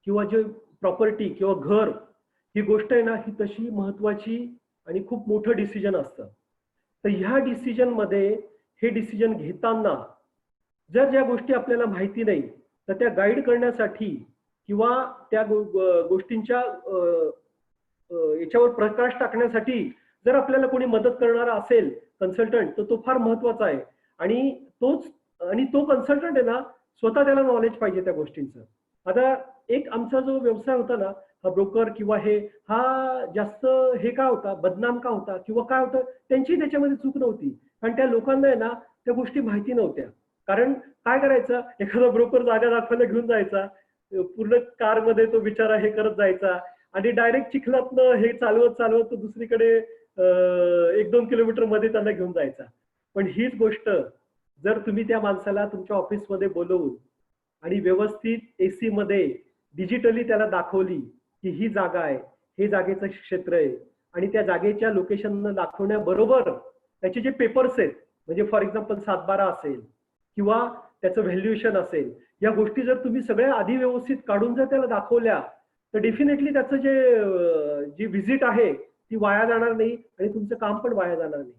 किंवा जे प्रॉपर्टी किंवा घर ही गोष्ट आहे ना ही तशी महत्वाची आणि खूप मोठं डिसिजन असतं. तर ह्या डिसिजन मध्ये हे डिसिजन घेताना जर ज्या गोष्टी आपल्याला माहिती नाही तर त्या गाईड करण्यासाठी किंवा त्या गोष्टींच्या याच्यावर प्रकाश टाकण्यासाठी जर आपल्याला कोणी मदत करणारा असेल कन्सल्टंट तर तो फार महत्वाचा आहे. आणि तो कन्सल्टंट आहे ना स्वतः त्याला नॉलेज पाहिजे त्या गोष्टींचं. आता एक आमचा जो व्यवसाय होता ना हा ब्रोकर किंवा हा जास्त हे का होता बदनाम का होता किंवा काय होतं त्यांची त्याच्यामध्ये चूक नव्हती, कारण त्या लोकांना आहे ना त्या गोष्टी माहिती नव्हत्या. कारण काय करायचं एखादा ब्रोकर जागा दाखवायला घेऊन जायचा, पूर्ण कारमध्ये तो बिचारा हे करत जायचा आणि डायरेक्ट चिखलातनं हे चालवत चालवत तो दुसरीकडे 1-2 किलोमीटर मध्ये त्यांना घेऊन जायचा. पण हीच गोष्ट जर तुम्ही त्या माणसाला तुमच्या ऑफिसमध्ये बोलवून आणि व्यवस्थित एसी मध्ये डिजिटली त्याला दाखवली की ही जागा आहे, हे जागेचं क्षेत्र आहे आणि त्या जागेच्या लोकेशन दाखवण्याबरोबर त्याचे जे पेपर्स आहेत म्हणजे फॉर एक्झाम्पल 7/12 असेल किंवा त्याचं व्हॅल्युएशन असेल, या गोष्टी जर तुम्ही सगळ्या आधी व्यवस्थित काढून जर त्याला दाखवल्या तर डेफिनेटली त्याचं जी व्हिजिट आहे ती वाया जाणार नाही आणि तुमचं काम पण वाया जाणार नाही.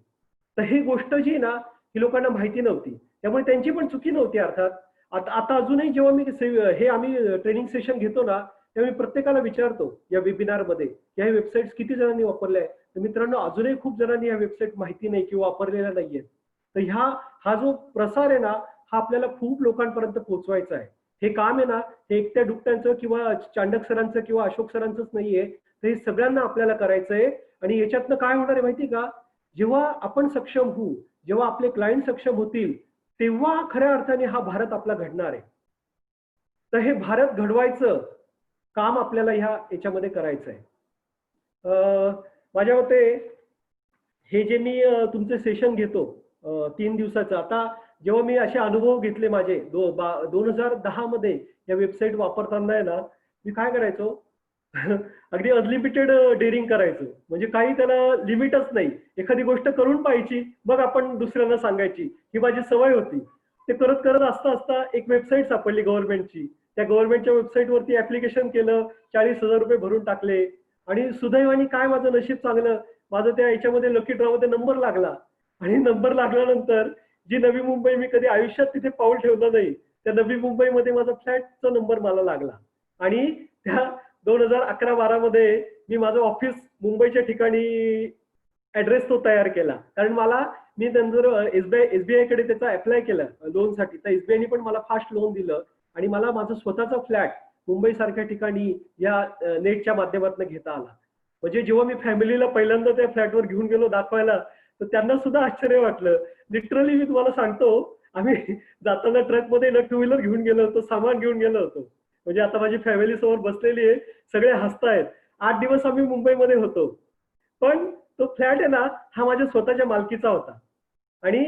तर ही गोष्ट जी ना ही लोकांना माहिती नव्हती, त्यामुळे त्यांची पण चुकी नव्हती अर्थात. आता अजूनही जेव्हा मी हे आम्ही ट्रेनिंग सेशन घेतो ना तेव्हा मी प्रत्येकाला विचारतो या वेबिनारमध्ये या वेबसाईट किती जणांनी वापरल्या आहे. तर मित्रांनो अजूनही खूप जणांनी या वेबसाईट माहिती नाही किंवा वापरलेल्या नाहीयेत. तर हा जो प्रसार आहे ना हा आपल्याला खूप लोकांपर्यंत पोहोचवायचा आहे. हे काम आहे ना हे एकट्या दुकट्यांचं किंवा चांडक सरांचं किंवा अशोक सरांचंच नाहीये, तर हे सगळ्यांना आपल्याला करायचंय. आणि याच्यातनं काय होणार आहे माहिती का, जेव्हा आपण सक्षम होऊ, जेव्हा आपले क्लायंट सक्षम होतील तेव्हा खऱ्या अर्थाने हा भारत आपला घडणार आहे. तर हे भारत घडवायचं काम आपल्याला याच्यामध्ये करायचं आहे. माझ्या मते हे जे मी तुमचे सेशन घेतो 3 दिवसाचं, आता जेव्हा मी असे अनुभव घेतले माझे 2010 मध्ये या वेबसाईट वापरताना आहे ना मी काय करायचो अगदी अनलिमिटेड डेअरिंग करायचो. म्हणजे काही त्याला लिमिटच नाही, एखादी गोष्ट करून पाहायची मग आपण दुसऱ्यांना सांगायची ही माझी सवय होती. ते करत करत असता असता एक वेबसाईट सापडली गव्हर्नमेंटची. त्या गव्हर्नमेंटच्या वेबसाईटवरती ऍप्लिकेशन केलं, 40,000 रुपये भरून टाकले आणि सुदैवाने काय माझं नशीब चांगलं, माझं त्या याच्यामध्ये लकी ड्रॉमध्ये नंबर लागला. आणि नंबर लागल्यानंतर जी नवी मुंबई मी कधी आयुष्यात तिथे पाऊल ठेवलं नाही त्या नवी मुंबईमध्ये माझा फ्लॅटचा नंबर मला लागला. आणि त्या 2011-12 मध्ये मी माझं ऑफिस मुंबईच्या ठिकाणी ऍड्रेस तो तयार केला. कारण मी नंतर एसबीआय कडे त्याचा अप्लाय केला लोनसाठी, तर एसबीआयने पण मला फास्ट लोन दिलं आणि मला माझा स्वतःचा फ्लॅट मुंबई सारख्या ठिकाणी या नेटच्या माध्यमातून घेता आला. म्हणजे जेव्हा मी फॅमिलीला पहिल्यांदा त्या फ्लॅटवर घेऊन गेलो दाखवायला तर त्यांना सुद्धा आश्चर्य वाटलं. लिटरली मी तुम्हाला सांगतो आम्ही जाताना ट्रकमध्ये ना 2 व्हीलर घेऊन गेलो होतो, सामान घेऊन गेलो होतो. म्हणजे आता माझी फॅमिली समोर बसलेली आहे, सगळे हसतायत. 8 दिवस आम्ही मुंबईमध्ये होतो. पण तो फ्लॅट आहे ना हा माझ्या स्वतःच्या मालकीचा होता. आणि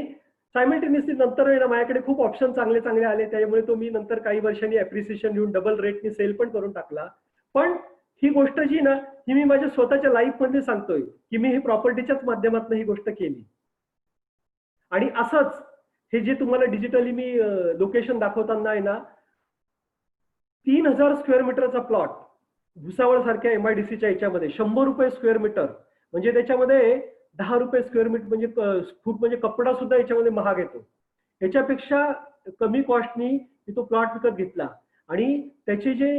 सायमल्टेनियसली नंतर आहे ना माझ्याकडे खूप ऑप्शन चांगले चांगले आले, त्यामुळे तो मी नंतर काही वर्षांनी अप्रिसिएशन घेऊन डबल रेटनी सेल पण करून टाकला. पण ही गोष्ट जी ना ही मी माझ्या स्वतःच्या लाईफ मध्ये सांगतोय की मी ही प्रॉपर्टीच्याच माध्यमातून ही गोष्ट केली. आणि असंच हे जे तुम्हाला डिजिटली मी लोकेशन दाखवताना आहे ना 3000 स्क्वेअर मीटरचा प्लॉट भुसावळ सारख्या एमआयडीसीच्या याच्यामध्ये 100 रुपये स्क्वेअर मीटर, म्हणजे त्याच्यामध्ये 10 रुपये स्क्वेअर मीटर म्हणजे फूट, म्हणजे कपडा सुद्धा याच्यामध्ये महाग येतो. याच्यापेक्षा कमी कॉस्टनी मी तो प्लॉट विकत घेतला आणि त्याचे जे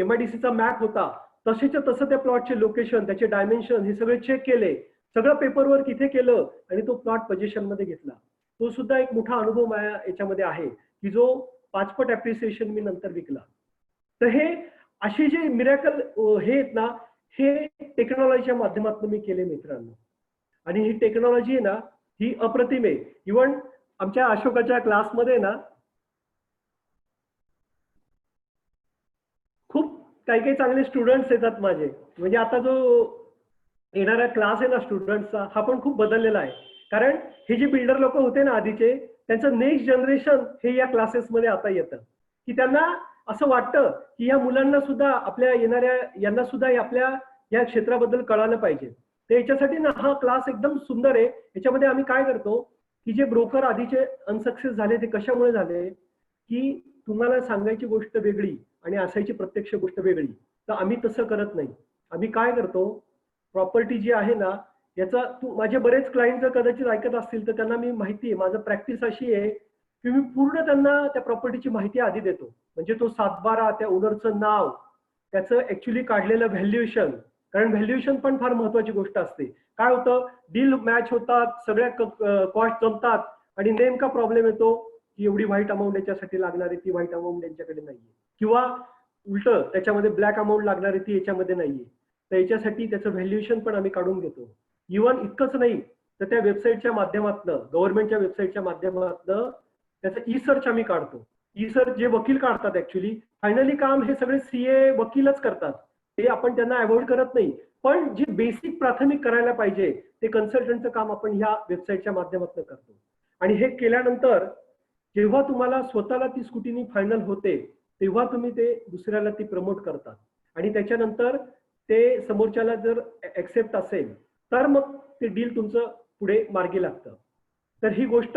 एमआयडीसीचा मॅप होता तसेच्या तसं त्या प्लॉटचे लोकेशन, त्याचे डायमेन्शन हे सगळे चेक केले. सगळं पेपरवर्क इथे केलं आणि तो प्लॉट पोझिशन मध्ये घेतला. तो सुद्धा एक मोठा अनुभव माझ्या याच्यामध्ये आहे की जो 5 पट अप्रिसिएशन मी नंतर विकला. तर हे अशी जे मिरॅकल हे आहेत ना, हे टेक्नॉलॉजीच्या माध्यमातून मी केले मित्रांनो. आणि ही टेक्नॉलॉजी आहे ना, ही अप्रतिम आहे. इव्हन आमच्या अशोकाच्या क्लासमध्ये ना खूप काही काही चांगले स्टुडंट्स येतात माझे. म्हणजे आता जो येणारा क्लास आहे ना स्टुडंट्सचा, हा पण खूप बदललेला आहे. कारण हे जे बिल्डर लोक होते ना आधीचे, त्यांचं नेक्स्ट जनरेशन हे या क्लासेसमध्ये आता येतं, की त्यांना असं वाटतं की या मुलांना सुद्धा आपल्या येणाऱ्या यांना सुद्धा आपल्या या क्षेत्राबद्दल कळालं पाहिजे. तर याच्यासाठी ना हा क्लास एकदम सुंदर आहे. याच्यामध्ये आम्ही काय करतो की जे ब्रोकर आधीचे अनसक्सेस झाले ते कशामुळे झाले, की तुम्हाला सांगायची गोष्ट वेगळी आणि असायची प्रत्यक्ष गोष्ट वेगळी. तर आम्ही तसं करत नाही. आम्ही काय करतो, प्रॉपर्टी जी आहे ना, याचा माझे बरेच क्लायंट जर कदाचित ऐकत असतील तर त्यांना मी माहिती आहे, माझं प्रॅक्टिस अशी आहे की मी पूर्ण त्यांना त्या प्रॉपर्टीची माहिती आधी देतो. म्हणजे तो 7/12, त्या ओनरचं नाव, त्याचं ऍक्च्युली काढलेलं व्हॅल्युएशन. कारण व्हॅल्युएशन पण फार महत्वाची गोष्ट असते. काय होतं, डील मॅच होतात, सगळ्या कॉस्ट जमतात आणि नेमका प्रॉब्लेम येतो की एवढी व्हाईट अमाऊंट याच्यासाठी लागणार आहे, ती व्हाईट अमाऊंट यांच्याकडे नाहीये, किंवा उलट त्याच्यामध्ये ब्लॅक अमाऊंट लागणार आहे, ती याच्यामध्ये नाहीये. तर याच्यासाठी त्याचं व्हॅल्युएशन पण आम्ही काढून घेतो. इव्हन इतकंच नाही तर त्या वेबसाईटच्या माध्यमातून, गव्हर्नमेंटच्या वेबसाईटच्या माध्यमातून त्याचं ई सर्च आम्ही काढतो. ई सर्च जे वकील काढतात, ऍक्च्युली फायनली काम हे सगळे सीए वकीलच करतात, ते आपण त्यांना अवॉइड करत नाही. पण जे बेसिक प्राथमिक करायला पाहिजे ते कन्सल्टंटचं काम आपण ह्या वेबसाईटच्या माध्यमातून करतो. आणि हे केल्यानंतर जेव्हा तुम्हाला स्वतःला ती स्कुटीनी फायनल होते, तेव्हा तुम्ही ते दुसऱ्याला ती प्रमोट करतात. आणि त्याच्यानंतर ते समोरच्याला जर ऍक्सेप्ट असेल तर मग ते डील तुमचं पुढे मार्गी लागतं. तर ही गोष्ट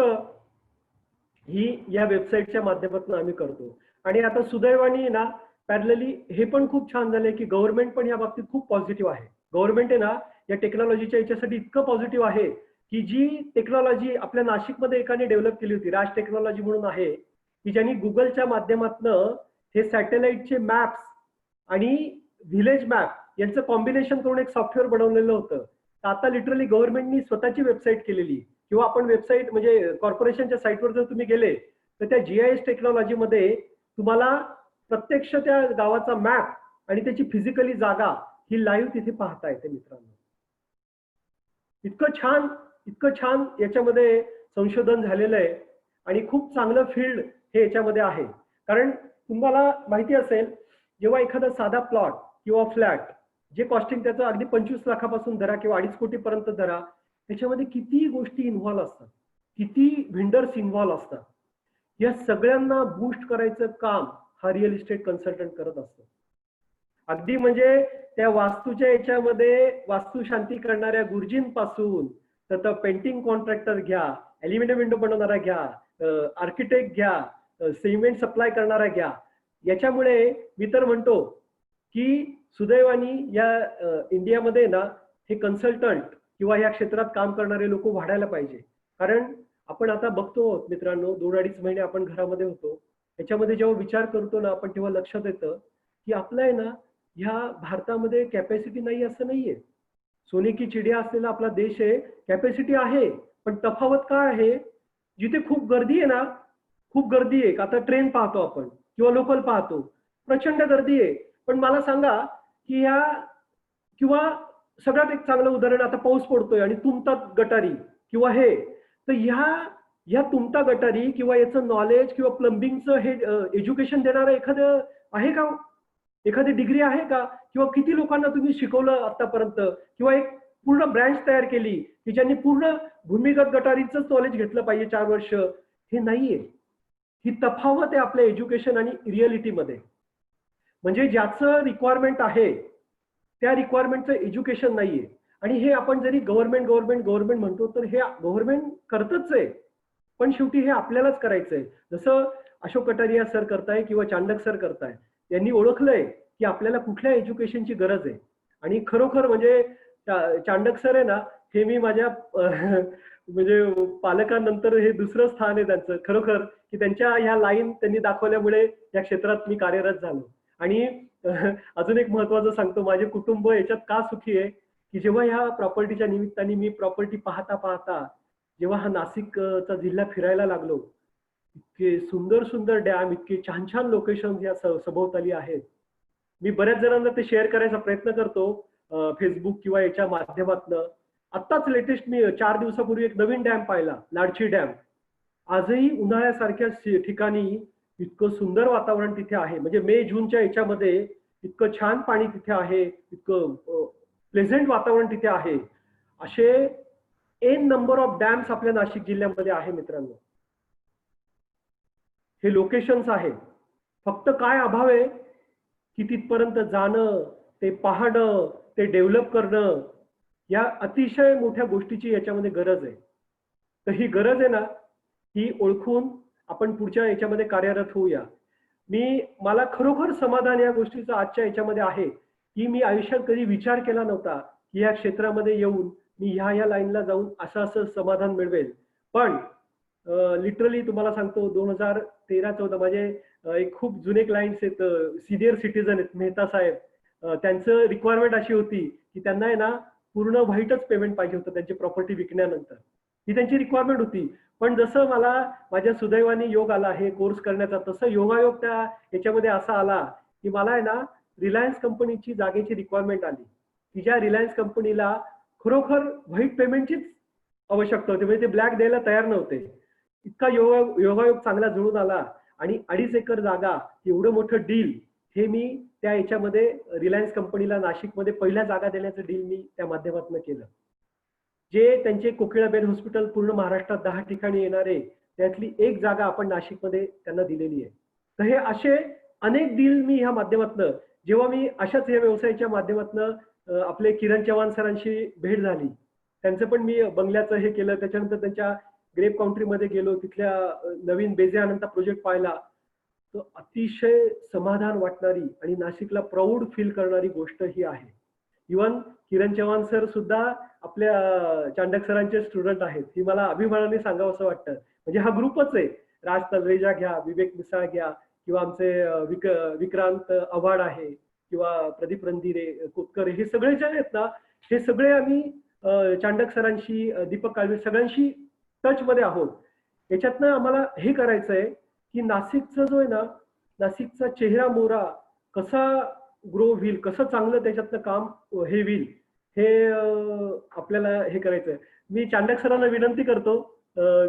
ही या वेबसाईटच्या माध्यमातून आम्ही करतो. आणि आता सुदैवाने ना पॅरलली हे पण खूप छान झालंय की गव्हर्नमेंट पण या बाबतीत खूप पॉझिटिव्ह आहे. गव्हर्नमेंट आहे ना या टेक्नॉलॉजीच्या याच्यासाठी इतकं पॉझिटिव्ह आहे की जी टेक्नॉलॉजी आपल्या नाशिकमध्ये एकाने डेव्हलप केली होती, राज टेक्नॉलॉजी म्हणून आहे, की ज्यांनी गुगलच्या माध्यमातून हे सॅटेलाइटचे मॅप्स आणि व्हिलेज मॅप यांचं कॉम्बिनेशन करून एक सॉफ्टवेअर बनवलेलं होतं. तर आता लिटरली गव्हर्नमेंटनी स्वतःची वेबसाईट केलेली, किंवा आपण वेबसाईट म्हणजे कॉर्पोरेशनच्या साईटवर जर तुम्ही गेले तर त्या GIS टेक्नॉलॉजीमध्ये तुम्हाला प्रत्यक्ष त्या गावाचा मॅप आणि त्याची फिजिकली जागा ही लाईव्ह तिथे पाहता येते मित्रांनो. इतकं छान याच्यामध्ये संशोधन झालेलं आहे आणि खूप चांगलं फील्ड हे याच्यामध्ये आहे. कारण तुम्हाला माहिती असेल, जेव्हा एखादा साधा प्लॉट किंवा फ्लॅट जे कॉस्टिंग त्याचं अगदी 25 लाखापासून धरा किंवा 2.5 कोटीपर्यंत धरा, त्याच्यामध्ये किती गोष्टी इन्व्हॉल्व असतात, किती व्हेंडर्स इन्व्हॉल्व असतात. या सगळ्यांना बूस्ट करायचं काम हा रिअल इस्टेट कन्सल्टंट करत असतो. अगदी म्हणजे त्या वास्तूच्या याच्यामध्ये वास्तुशांती करणाऱ्या गुरुजींपासून तर पेंटिंग कॉन्ट्रॅक्टर घ्या, ॲल्युमिनियम विंडो बनवणारा घ्या, आर्किटेक्ट घ्या, सिमेंट सप्लाय करणारा घ्या. याच्यामुळे मी तर म्हणतो की सुदैवानी या इंडियामध्ये ना हे कन्सल्टंट किंवा या क्षेत्रात काम करणारे लोक वाढायला पाहिजे. कारण आपण आता बघतो मित्रांनो, 2-2.5 महिने आपण घरामध्ये होतो, त्याच्यामध्ये जेव्हा विचार करतो ना आपण, तेव्हा लक्षात येतं की आपलं आहे ना ह्या भारतामध्ये कॅपॅसिटी नाही असं नाहीये. सोने की चिडिया असलेला आपला देश आहे, कॅपॅसिटी आहे, पण तफावत काय आहे, जिथे खूप गर्दी आहे ना, खूप गर्दी आहे. आता ट्रेन पाहतो आपण किंवा लोकल पाहतो, प्रचंड गर्दी आहे. पण मला सांगा की ह्या किंवा सगळ्यात एक चांगलं उदाहरण, आता पाऊस पडतोय आणि तुंबतात गटारी किंवा हे, तर ह्या तुंबता गटारी किंवा याचं नॉलेज किंवा प्लंबिंगचं हे एज्युकेशन देणारं एखादं आहे का, एखादी डिग्री आहे का, किंवा किती लोकांना तुम्ही शिकवलं आतापर्यंत, किंवा एक पूर्ण ब्रँच तयार केली की ज्यांनी पूर्ण भूमिगत गटारीचं नॉलेज घेतलं पाहिजे 4 वर्ष, हे नाहीये. ही तफावत आहे आपल्या एज्युकेशन आणि रिअलिटीमध्ये. म्हणजे ज्याचं रिक्वायरमेंट आहे त्या रिक्वायरमेंटचं एज्युकेशन नाहीये. आणि हे आपण जरी गव्हर्नमेंट म्हणतो तर हे गव्हर्नमेंट करतच आहे, पण शेवटी हे आपल्यालाच करायचंय. जसं अशोक कटारिया सर करताय किंवा चांडक सर करताय, यांनी ओळखलंय की आपल्याला कुठल्या एज्युकेशनची गरज आहे. आणि खरोखर म्हणजे चांडक सर आहे ना, हे मी माझ्या म्हणजे पालकांनंतर हे दुसरं स्थान आहे त्यांचं. खरोखर की त्यांच्या ह्या लाईन त्यांनी दाखवल्यामुळे या क्षेत्रात मी कार्यरत झालो. आणि अजून एक महत्वाचं सांगतो, माझे कुटुंब याच्यात का सुखी आहे की जेव्हा ह्या प्रॉपर्टीच्या निमित्ताने मी प्रॉपर्टी पाहता पाहता जेव्हा हा नाशिकचा जिल्हा फिरायला लागलो, इतके सुंदर सुंदर डॅम, इतके छान छान लोकेशन या सभोवताली आहेत. मी बऱ्याच जणांना ते शेअर करायचा प्रयत्न करतो फेसबुक किंवा याच्या माध्यमातून. आत्ताच लेटेस्ट मी 4 दिवसापूर्वी एक नवीन डॅम पाहिला, लाडशी डॅम. आजही उन्हाळ्यासारख्या ठिकाणी इतकं सुंदर वातावरण तिथे आहे. म्हणजे मे जूनच्या याच्यामध्ये इतकं छान पाणी तिथे आहे, इतकं प्लेझेंट वातावरण तिथे आहे. असे एन नंबर ऑफ डॅम्स आपल्या नाशिक जिल्ह्यामध्ये आहे मित्रांनो. हे लोकेशन्स आहेत. फक्त काय अभाव आहे की तिथपर्यंत जाणं, ते पाहणं, ते डेव्हलप करणं, या अतिशय मोठ्या गोष्टीची याच्यामध्ये गरज आहे. तर ही गरज आहे ना, ही ओळखून आपण पुढच्या याच्यामध्ये कार्यरत होऊया. मला खरोखर समाधान या गोष्टीचं आजच्या याच्यामध्ये आहे की मी आयुष्यात कधी विचार केला नव्हता की या क्षेत्रामध्ये येऊन मी ह्या लाईनला जाऊन असं समाधान मिळवेल. पण लिटरली तुम्हाला सांगतो 2013-14 माझे एक खूप जुने क्लायंट्स आहेत, सिनियर सिटीजन आहेत, मेहता साहेब. त्यांचं रिक्वायरमेंट अशी होती की त्यांना आहे ना पूर्ण व्हाईटच पेमेंट पाहिजे होतं त्यांची प्रॉपर्टी विकण्यानंतर. ही त्यांची रिक्वायरमेंट होती. पण जसं मला माझ्या सुदैवाने योग आला हे कोर्स करण्याचा, तसं योगायोग त्या याच्यामध्ये असा आला की मला आहे ना रिलायन्स कंपनीची जागेची रिक्वायरमेंट आली की ज्या रिलायन्स कंपनीला खरोखर व्हाईट पेमेंटचीच आवश्यकता होती. म्हणजे ते ब्लॅक द्यायला तयार नव्हते. इतका योगायोग चांगला जुळून आला आणि 2.5 एकर जागा, एवढं मोठं डील, हे मी त्या याच्यामध्ये रिलायन्स कंपनीला नाशिकमध्ये पहिल्या जागा देण्याचं डील मी त्या माध्यमातून केलं. जे त्यांचे कोकिळाबेन हॉस्पिटल पूर्ण महाराष्ट्रात 10 ठिकाणी येणारे, त्यातली एक जागा आपण नाशिकमध्ये त्यांना दिलेली आहे. तर हे असे अनेक डील मी ह्या माध्यमातून, जेव्हा मी अशाच या व्यवसायाच्या माध्यमातून आपले किरण चव्हाण सरांशी भेट झाली, त्यांचं पण मी बंगल्याचं हे केलं. त्याच्यानंतर त्यांच्या ग्रेप काउंट्रीमध्ये गेलो, तिथल्या नवीन बेजे आनंदचा प्रोजेक्ट पाहिला. तर अतिशय समाधान वाटणारी आणि नाशिकला प्राऊड फील करणारी गोष्ट ही आहे. इव्हन किरण चव्हाण सर सुद्धा आपल्या चांडक सरांचे स्टुडंट आहेत. ही मला अभिमानाने सांगावं असं वाटतं. म्हणजे हा ग्रुपच आहे. राज तलरेजा घ्या, विवेक मिसाळ घ्या, किंवा आमचे विक्रांत आव्हाड आहे, किंवा प्रदीप रणदिरे, कोतकर, हे सगळे जे आहेत ना, हे सगळे आम्ही चांडक सरांशी, दीपक काळवे, सगळ्यांशी टच मध्ये आहोत. याच्यातनं आम्हाला हे करायचं आहे की नाशिकचा जो आहे ना, नाशिकचा चेहरा मोहरा कसा ग्रो होईल, कसं चांगलं त्याच्यातनं काम हे होईल, हे आपल्याला हे करायचं आहे. मी चांडक सरांना विनंती करतो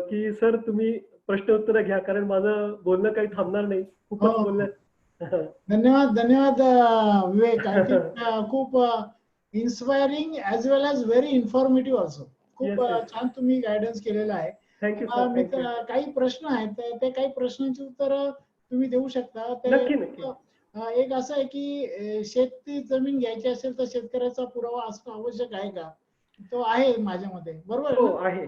की सर तुम्ही प्रश्न उत्तर घ्या, कारण माझं बोलणं काही थांबणार नाही. खूपच बोलणं. धन्यवाद विवेक. आय थिंक खूप इन्स्पायरिंग ॲज वेल ॲज व्हेरी इन्फॉर्मेटिव्ह ऑल्सो. खूप छान तुम्ही गायडन्स केलेला आहे. Thank you sir. काही प्रश्न आहेत, ते काही प्रश्नांची उत्तर तुम्ही देऊ शकता. एक असं आहे की शेती जमीन घ्यायची असेल तर शेतकऱ्याचा पुरावा असणं आवश्यक आहे का? तो आहे माझ्यामध्ये, बरोबर हो, आहे.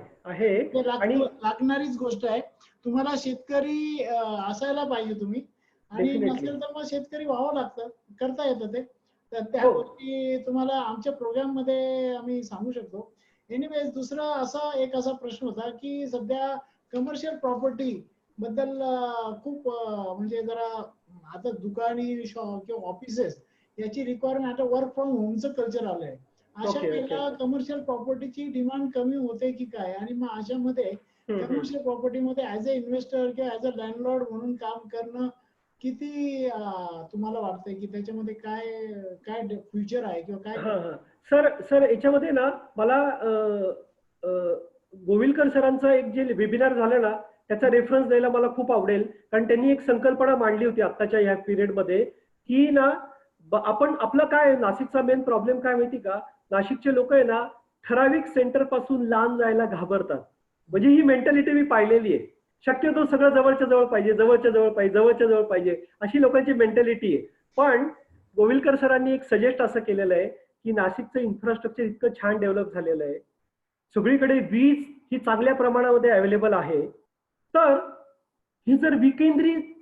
लागणारीच गोष्ट आहे. तुम्हाला शेतकरी असायला पाहिजे तुम्ही, आणि नसेल तर मग शेतकरी व्हावं लागतं, करता येतं ते. तर त्या गोष्टी तुम्हाला आमच्या प्रोग्राम मध्ये आम्ही सांगू शकतो. एनिवेज, दुसरा असा प्रश्न होता की सध्या कमर्शियल प्रॉपर्टी बद्दल खूप म्हणजे जरा आता दुकानी किंवा ऑफिसेस याची रिक्वायरमेंट, आता वर्क फ्रॉम होमचं कल्चर आलंय. अशा वेळेला कमर्शियल प्रॉपर्टीची डिमांड कमी होते की काय? आणि मग अशामध्ये कमर्शियल प्रॉपर्टीमध्ये ऍज अ इन्व्हेस्टर किंवा ऍज अ लँडलॉर्ड म्हणून काम करणं किती तुम्हाला वाटतंय की त्याच्यामध्ये काय फ्युचर आहे किंवा काय? सर याच्यामध्ये ना मला गोविलकर सरांचा एक जे वेबिनार झालं ना, त्याचा रेफरन्स द्यायला मला खूप आवडेल. कारण त्यांनी एक संकल्पना मांडली होती आत्ताच्या ह्या पिरियडमध्ये की ना, आपण आपलं काय, नाशिकचा मेन प्रॉब्लेम काय माहिती का, नाशिकचे लोक आहे ना ठराविक सेंटर पासून लांब जायला घाबरतात. म्हणजे ही मेंटॅलिटी मी पाहिलेली आहे. शक्यतो सगळं जवळच्या जवळ पाहिजे, जवळच्या जवळ पाहिजे, अशी लोकांची मेंटॅलिटी आहे. पण गोविलकर सरांनी एक सजेस्ट असं केलेलं आहे की नाशिकचं इन्फ्रास्ट्रक्चर इतकं छान डेव्हलप झालेलं आहे, सगळीकडे वीज ही चांगल्या प्रमाणामध्ये अवेलेबल आहे. तर ही जर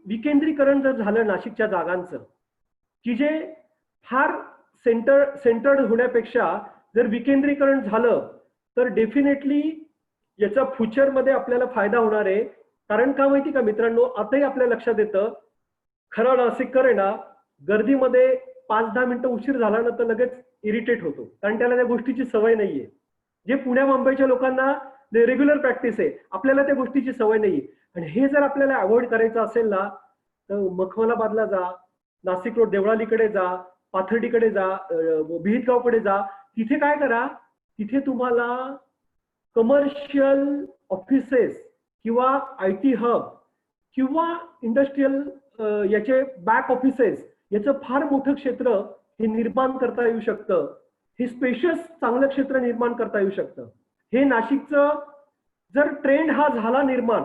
विकेंद्रीकरण जर झालं नाशिकच्या जागांचं, की जे फार सेंटर्ड होण्यापेक्षा जर विकेंद्रीकरण झालं, तर डेफिनेटली याचा फ्युचरमध्ये आपल्याला फायदा होणार आहे. कारण का माहिती का मित्रांनो, आताही आपल्या लक्षात येतं, खरा नाशिककर आहे ना, गर्दीमध्ये 5-10 मिनिटं उशीर झाल्यानंतर लगेच इरिटेट होतो, कारण त्याला त्या गोष्टीची सवय नाहीये. जे पुण्या मुंबईच्या लोकांना रेग्युलर प्रॅक्टिस आहे, आपल्याला त्या गोष्टीची सवय नाहीये. आणि हे जर आपल्याला अवॉइड करायचं असेल ना, तर मखमलाबादला जा, नाशिक रोड देवळालीकडे जा, पाथर्डीकडे जा, विहितगावकडे जा. तिथे काय करा, तिथे तुम्हाला कमर्शियल ऑफिसेस किंवा IT हब किंवा इंडस्ट्रियल याचे बॅक ऑफिसेस, याचं फार मोठं क्षेत्र हे निर्माण करता येऊ शकतं. हे स्पेशियस चांगलं क्षेत्र निर्माण करता येऊ शकतं. हे नाशिकचं जर ट्रेंड हा झाला निर्माण,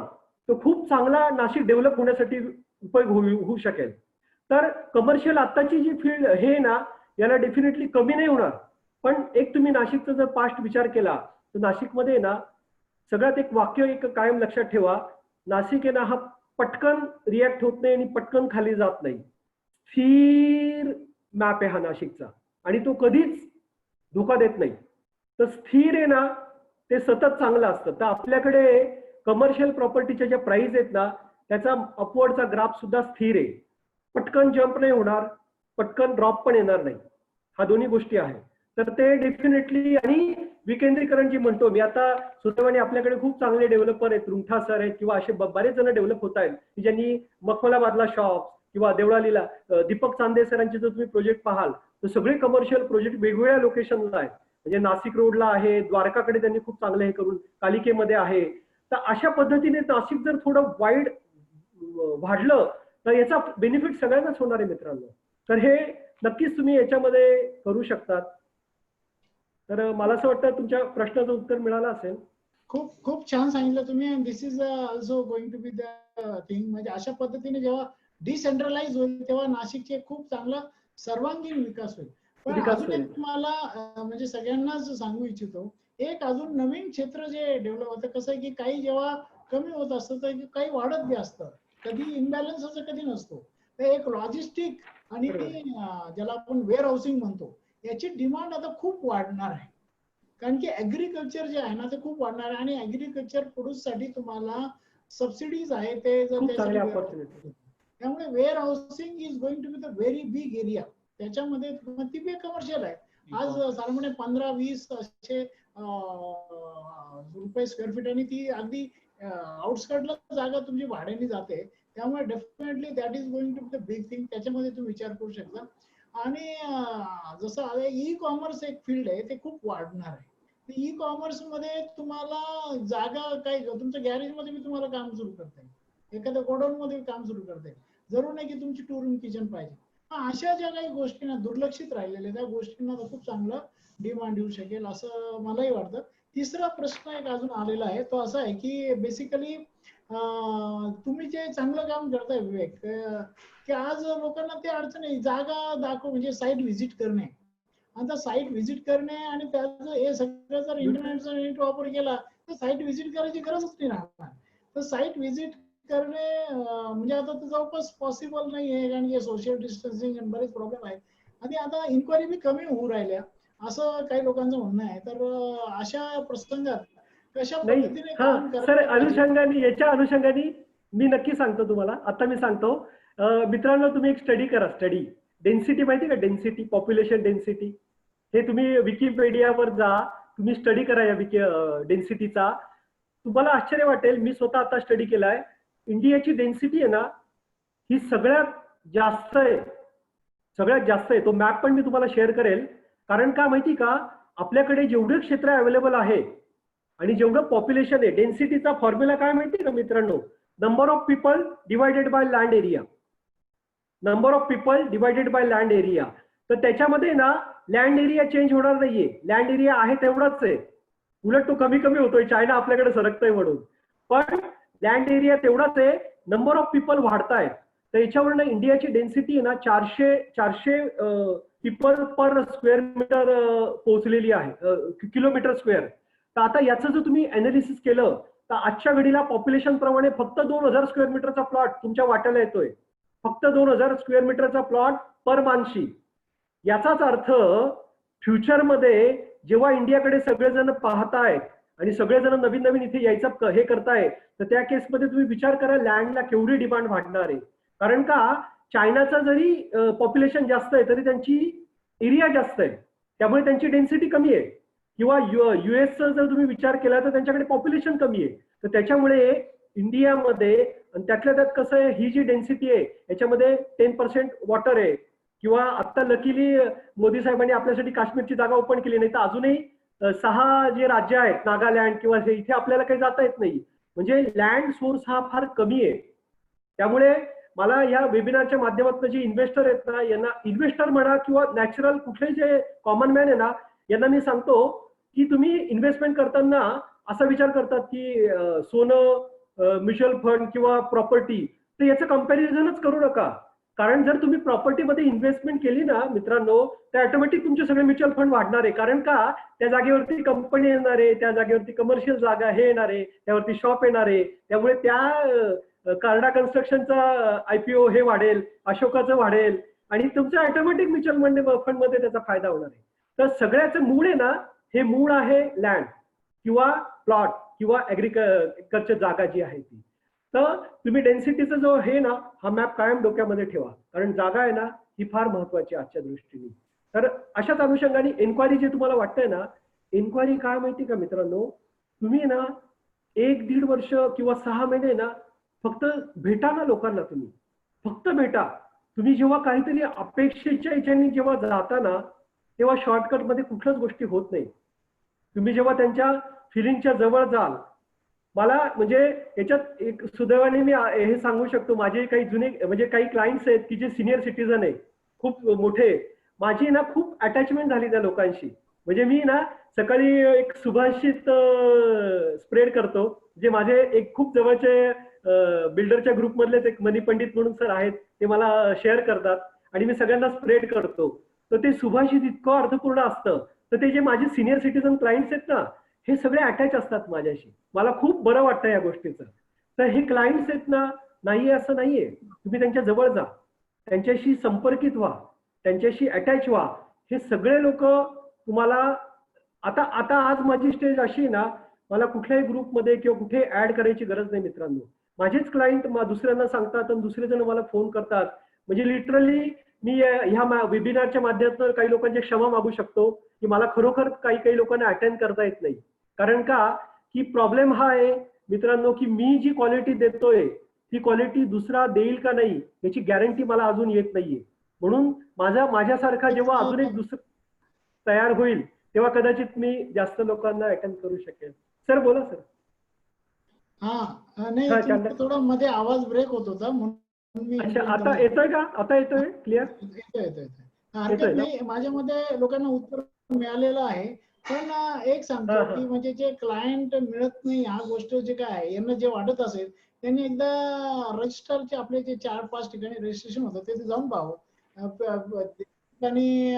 तर खूप चांगला नाशिक डेव्हलप होण्यासाठी उपयोग होऊ शकेल. तर कमर्शियल आत्ताची जी फील्ड हे ना, याला डेफिनेटली कमी नाही होणार. पण एक तुम्ही नाशिकचा जर पास्ट विचार केला, तर नाशिकमध्ये ना सगळ्यात एक वाक्य एक कायम लक्षात ठेवा, नाशिक आहे ना हा पटकन रिॲक्ट होत नाही आणि पटकन खाली जात नाही. स्थिर मॅप आहे हा नाशिकचा, आणि तो कधीच धोका देत नाही. तर स्थिर आहे ना, ते सतत चांगलं असतं. तर आपल्याकडे कमर्शियल प्रॉपर्टीच्या ज्या प्राइस आहेत ना, त्याचा अपवर्डचा ग्राफ सुद्धा स्थिर आहे. पटकन जम्प नाही होणार, पटकन ड्रॉप पण येणार नाही. हा दोन्ही गोष्टी आहेत. तर ते डेफिनेटली, आणि विकेंद्रीकरण जी म्हणतो मी आता, सुदैवाने आपल्याकडे खूप चांगले डेव्हलपर आहेत, रुंठा सर आहेत किंवा असे बरेच जण डेव्हलप होत आहेत की ज्यांनी मखमलाबादला शॉप किंवा देवळालीला दीपक चांदे सरांचे जर तुम्ही प्रोजेक्ट पाहाल, तर सगळे कमर्शियल प्रोजेक्ट वेगवेगळ्या लोकेशनला आहेत. म्हणजे नाशिक रोडला आहे, द्वारकाकडे त्यांनी खूप चांगलं हे करून, कालिकेमध्ये आहे. तर अशा पद्धतीने नाशिक जर थोडं वाईड वाढलं तर याचा बेनिफिट सगळ्यांनाच होणार आहे मित्रांनो. तर हे नक्कीच तुम्ही याच्यामध्ये करू शकतात. तर मला असं वाटतं तुमच्या प्रश्नाचं उत्तर मिळालं असेल. खूप खूप छान सांगितलं तुम्ही. This is also going to be the thing. म्हणजे अशा पद्धतीने जेव्हा डिसेंट्रलाइज होईल तेव्हा नाशिकचे खूप चांगला सर्वांगीण विकास होईल. पण अजून एक तुम्हाला म्हणजे सगळ्यांनाच सांगू इच्छितो, एक अजून नवीन क्षेत्र जे डेव्हलप होतं, कसं आहे की काही जेव्हा कमी होत असतं तर काही वाढत बी असतं, कधी इम्बॅलन्स असं कधी नसतो. तर एक लॉजिस्टिक आणि ज्याला आपण वेअर हाऊसिंग म्हणतो, याची डिमांड आता खूप वाढणार आहे. कारण की ऍग्रीकल्चर जे आहे ना ते खूप वाढणार आहे, आणि ऍग्रीकल्चर प्रोड्यूस साठी तुम्हाला सबसिडीज आहे ते जर त्यामुळे warehousing is going to be the very big area. त्याच्यामध्ये ती बी कमर्शियल आहे. आज साधारण 15-20 असे रुपये स्क्वेअर फीट, आणि ती अगदी आउटस्कर्टला जागा तुमची भाड्याने जाते. त्यामुळे definitely that is going to be the big thing. त्याच्यामध्ये तुम्ही विचार करू शकता. आणि जसं ई कॉमर्स एक फील्ड आहे, ते खूप वाढणार आहे. ई कॉमर्स मध्ये तुम्हाला जागा काय, तुमच्या गॅरेज मध्ये मी तुम्हाला काम सुरू करता येईल, एखाद्या गोडाऊन मध्ये काम सुरू करता येईल. जरूर नाही की तुमची 2 रूम किचन पाहिजे. अशा ज्या काही गोष्टी ना दुर्लक्षित राहिलेल्या, त्या गोष्टींना खूप चांगलं डिमांड येऊ शकेल असं मलाही वाटतं. तिसरा प्रश्न एक अजून आलेला आहे, तो असा आहे की बेसिकली तुम्ही जे चांगलं काम करताय विवेक, की आज लोकांना ते अडचण आहे जागा दाखव, म्हणजे साईट व्हिजिट करणे. आता साईट व्हिजिट करणे आणि त्याचं हे सगळं जर इंटरनेटचा नीट वापर केला तर साईट व्हिजिट करायची गरजच नाही राहणार. तर साईट व्हिजिट करणे म्हणजे आता तर जवळपास पॉसिबल नाही आहे, कारण की सोशल डिस्टन्सिंग आणि बरेच प्रॉब्लेम आहेत. आणि आता इन्क्वायरी बी कमी होऊ राहिल्या असं काही लोकांचं म्हणणं आहे. तर अशा प्रसंगात कशा पद्धतीने काम सर, अनुषंगाने याच्या अनुषंगाने मी नक्की सांगतो तुम्हाला. आता मी सांगतो मित्रांनो, तुम्ही एक स्टडी करा. स्टडी डेन्सिटी माहिती का, डेन्सिटी, पॉप्युलेशन डेन्सिटी. हे तुम्ही विकिपीडियावर जा, तुम्ही स्टडी करा या डेन्सिटीचा. तुम्हाला आश्चर्य वाटेल, मी स्वतः आता स्टडी केलाय. इंडियाची डेन्सिटी आहे ना ही सगळ्यात जास्त आहे, सगळ्यात जास्त आहे. तो मॅप पण मी तुम्हाला शेअर करेल. कारण का माहिती का, आपल्याकडे जेवढे क्षेत्र अवेलेबल आहे आणि जेवढं पॉप्युलेशन आहे, डेन्सिटीचा फॉर्म्युला काय माहिती का मित्रांनो, number of people divided by land area. Number of people divided by land area. तर त्याच्यामध्ये ना लँड एरिया चेंज होणार नाहीये, लँड एरिया आहे तेवढाच आहे, उलट तो कमी कमी होतोय. चायना आपल्याकडे सरकतोय म्हणून, पण लँड एरिया तेवढाच आहे, नंबर ऑफ पीपल वाढतायत. तर याच्यावरनं इंडियाची डेन्सिटी ना 400 पीपल पर स्क्वेअर मीटर पोहोचलेली आहे, किलोमीटर स्क्वेअर. तर आता याचं जर तुम्ही अनालिसिस केलं तर आजच्या घडीला पॉप्युलेशन प्रमाणे फक्त 2000 स्क्वेअर मीटरचा प्लॉट तुमच्या वाट्याला येतोय, फक्त 2000 स्क्वेअर मीटरचा प्लॉट पर मानशी. याचाच अर्थ फ्युचरमध्ये जेव्हा इंडियाकडे सगळेजण पाहतायत आणि सगळेजण नवीन नवीन इथे यायचं हे करताय, तर त्या केसमध्ये तुम्ही विचार करा लँडला केवढी डिमांड वाढणार आहे. कारण का, चायनाचा जरी पॉप्युलेशन जास्त आहे तरी त्यांची एरिया जास्त आहे. त्यामुळे त्यांची डेन्सिटी कमी आहे. किंवा युएसचा जर तुम्ही विचार केला तर त्यांच्याकडे पॉप्युलेशन कमी आहे. तर त्याच्यामुळे इंडियामध्ये आणि त्यातल्या त्यात कसं आहे, ही जी डेन्सिटी आहे याच्यामध्ये 10% वॉटर आहे. किंवा आता लकीली मोदी साहेबांनी आपल्यासाठी काश्मीरची जागा ओपन केली, नाही तर अजूनही 6 जे राज्य आहेत नागालँड किंवा इथे आपल्याला काही जाता येत नाही. म्हणजे लँड सोर्स हा फार कमी आहे. त्यामुळे मला या वेबिनारच्या माध्यमातून जे इन्व्हेस्टर आहेत ना, यांना इन्व्हेस्टर म्हणा किंवा नॅचरल कुठले जे कॉमन मॅन आहे ना, यांना मी सांगतो की तुम्ही इन्व्हेस्टमेंट करताना असा विचार करतात की सोनं, म्युच्युअल फंड किंवा प्रॉपर्टी, तर याचं कम्पॅरिझनच करू नका. कारण जर तुम्ही प्रॉपर्टीमध्ये इन्व्हेस्टमेंट केली ना मित्रांनो, तर ऑटोमॅटिक तुमचे सगळे म्युच्युअल फंड वाढणार आहे. कारण का, त्या जागेवरती कंपनी येणार आहे, त्या जागेवरती कमर्शियल जागा हे येणार आहे, त्यावरती शॉप येणार आहे. त्यामुळे त्या कार्डा कन्स्ट्रक्शनचा IPO हे वाढेल, अशोकाचं वाढेल आणि तुमच्या ऑटोमॅटिक म्युच्युअल फंड मध्ये त्याचा फायदा होणार आहे. तर सगळ्याचं मूळ आहे ना, हे मूळ आहे लँड किंवा प्लॉट किंवा ऍग्रिकल्चर जागा जी आहे ती. तर तुम्ही डेन्सिटीचा जो हे ना, हा मॅप कायम डोक्यामध्ये ठेवा, कारण जागा आहे ना ही फार महत्वाची आजच्या दृष्टीने. तर अशाच अनुषंगाने एन्क्वायरी जे तुम्हाला वाटतंय ना, एन्क्वायरी काय माहिती का मित्रांनो, तुम्ही ना 1-1.5 वर्ष किंवा 6 महिने ना फक्त भेटा ना लोकांना, तुम्ही फक्त भेटा. तुम्ही जेव्हा काहीतरी अपेक्षेच्या याच्याने जेव्हा जाता ना, तेव्हा शॉर्टकट मध्ये कुठल्याच गोष्टी होत नाही. तुम्ही जेव्हा त्यांच्या फिलिंगच्या जवळ जाल, मला म्हणजे याच्यात एक सुदैवाने मी हे सांगू शकतो, माझे काही जुने म्हणजे काही क्लायंट्स आहेत की जे सिनियर सिटीजन आहे, खूप मोठे. माझी ना खूप अटॅचमेंट झाली त्या लोकांशी. म्हणजे मी ना सकाळी एक सुभाषित स्प्रेड करतो, जे माझे एक खूप जवळचे बिल्डरच्या ग्रुप मधलेच एक मनी पंडित म्हणून सर आहेत, ते मला शेअर करतात आणि मी सगळ्यांना स्प्रेड करतो. तर ते सुभाषित इतकं अर्थपूर्ण असतं. तर ते जे माझे सिनियर सिटीजन क्लायंट्स आहेत ना, हे सगळे अटॅच असतात माझ्याशी. मला खूप बरं वाटतं या गोष्टीचं. तर हे क्लायंट्स आहेत ना, नाहीये असं नाहीये, तुम्ही त्यांच्या जवळ जा, त्यांच्याशी संपर्कित व्हा, त्यांच्याशी अटॅच व्हा. हे सगळे लोक तुम्हाला आता आता आज माझी स्टेज अशी आहे ना, मला कुठल्याही ग्रुपमध्ये किंवा कुठे ऍड करायची गरज नाही मित्रांनो. माझेच क्लायंट दुसऱ्यांना सांगतात आणि दुसरे जण मला फोन करतात. म्हणजे लिटरली मी ह्या वेबिनारच्या माध्यमातून काही लोकांची क्षमा मागू शकतो की मला खरोखर काही काही लोकांना अटेंड करता येत नाही. कारण का, की प्रॉब्लेम हा आहे मित्रांनो, की मी जी क्वालिटी देतोय ती क्वालिटी दुसरा देईल का नाही याची गॅरंटी मला अजून येत नाहीये. म्हणून माझ्यासारखा जेव्हा अजून एक दुसरं तयार होईल तेव्हा कदाचित मी जास्त लोकांना अटेंड करू शकेल. सर बोला सर. नाही, तुमचा थोडा मध्ये आवाज ब्रेक होत होता म्हणून मी अच्छा, आता येतोय का? आता येतोय क्लिअर? येतोय. हरकत नाही, माझ्यामध्ये लोकांना उत्तर मिळालेलं आहे. पण एक सांगतो की म्हणजे जे क्लायंट मिळत नाही, हा गोष्ट जे काय आहे यांना जे वाटत असेल त्यांनी एकदा रजिस्टरचे आपले जे 4-5 ठिकाणी रजिस्ट्रेशन होतं तिथे जाऊन पाहावं. ठिकाणी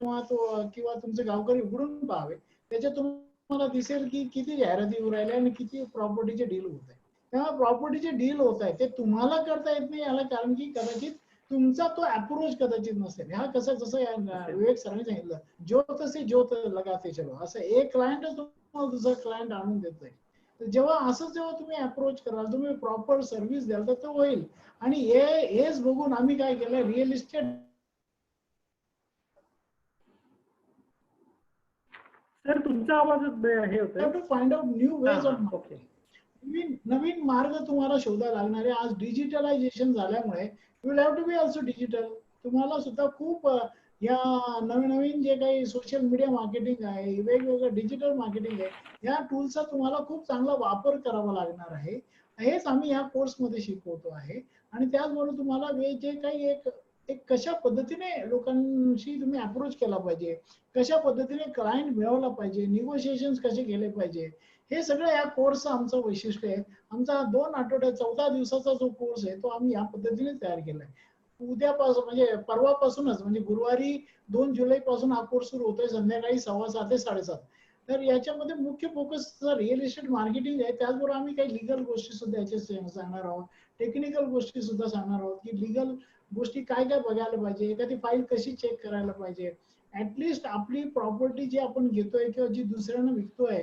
किंवा तुमचे गावकरी उघडून पाहावे. त्याच्यात तुम्हाला दिसेल की किती जाहिराती येऊ राहिल्या आणि किती प्रॉपर्टीचे डील होत आहे. तेव्हा प्रॉपर्टीचे डील होत आहे ते तुम्हाला करता येत नाही, याला कारण की कदाचित तुमचा तो अप्रोच कदाचित नसेल. हा कसं, जसं विवेक सरांनी सांगितलं, ज्योत से ज्योत लगाते चलो, असं एक क्लायंटच तुम्हाला दुसरा क्लायंट आणून देतोय. जेव्हा असं जेव्हा तुम्ही अप्रोच कराल, तुम्ही प्रॉपर सर्व्हिस द्याल तर ते होईल. आणि हेच बघून आम्ही काय केलं, रिअल इस्टेट सर तुमचा आवाज हे होतोय. To find out new ways of नवीन मार्ग तुम्हाला शोधायला लागणार आहे. आज डिजिटलायझेशन झाल्यामुळे you will have to be also digital. तुम्हाला सुद्धा खूप या नवीन नवीन जे काही सोशल मीडिया मार्केटिंग आहे, वेगवेगळं डिजिटल मार्केटिंग आहे, या टूलचा तुम्हाला खूप चांगला वापर करावा लागणार आहे. हेच आम्ही या कोर्समध्ये शिकवतो आहे. आणि त्याचबरोबर तुम्हाला जे काही एक कशा पद्धतीने लोकांशी तुम्ही अप्रोच केला पाहिजे, कशा पद्धतीने क्लायंट मिळवला पाहिजे, निगोशिएशन कसे केले पाहिजे, हे सगळं या कोर्सचं आमचं वैशिष्ट्य आहे. आमचा 2 आठवड्यात 14 दिवसाचा जो कोर्स आहे तो आम्ही या पद्धतीने तयार केलाय. उद्यापासून म्हणजे परवापासूनच, म्हणजे गुरुवारी 2 जुलै पासून हा कोर्स सुरू होतोय, संध्याकाळी 6:15 ते 7:30. तर याच्यामध्ये मुख्य फोकस रिअल इस्टेट मार्केटिंग आहे. त्याचबरोबर आम्ही काही लिगल गोष्टी सुद्धा याच्यात सांगणार आहोत, टेक्निकल गोष्टी सुद्धा सांगणार आहोत की लिगल गोष्टी काय काय बघायला पाहिजे, एखादी फाईल कशी चेक करायला पाहिजे, ऍटलिस्ट आपली प्रॉपर्टी जी आपण घेतोय किंवा जी दुसऱ्यांना विकतोय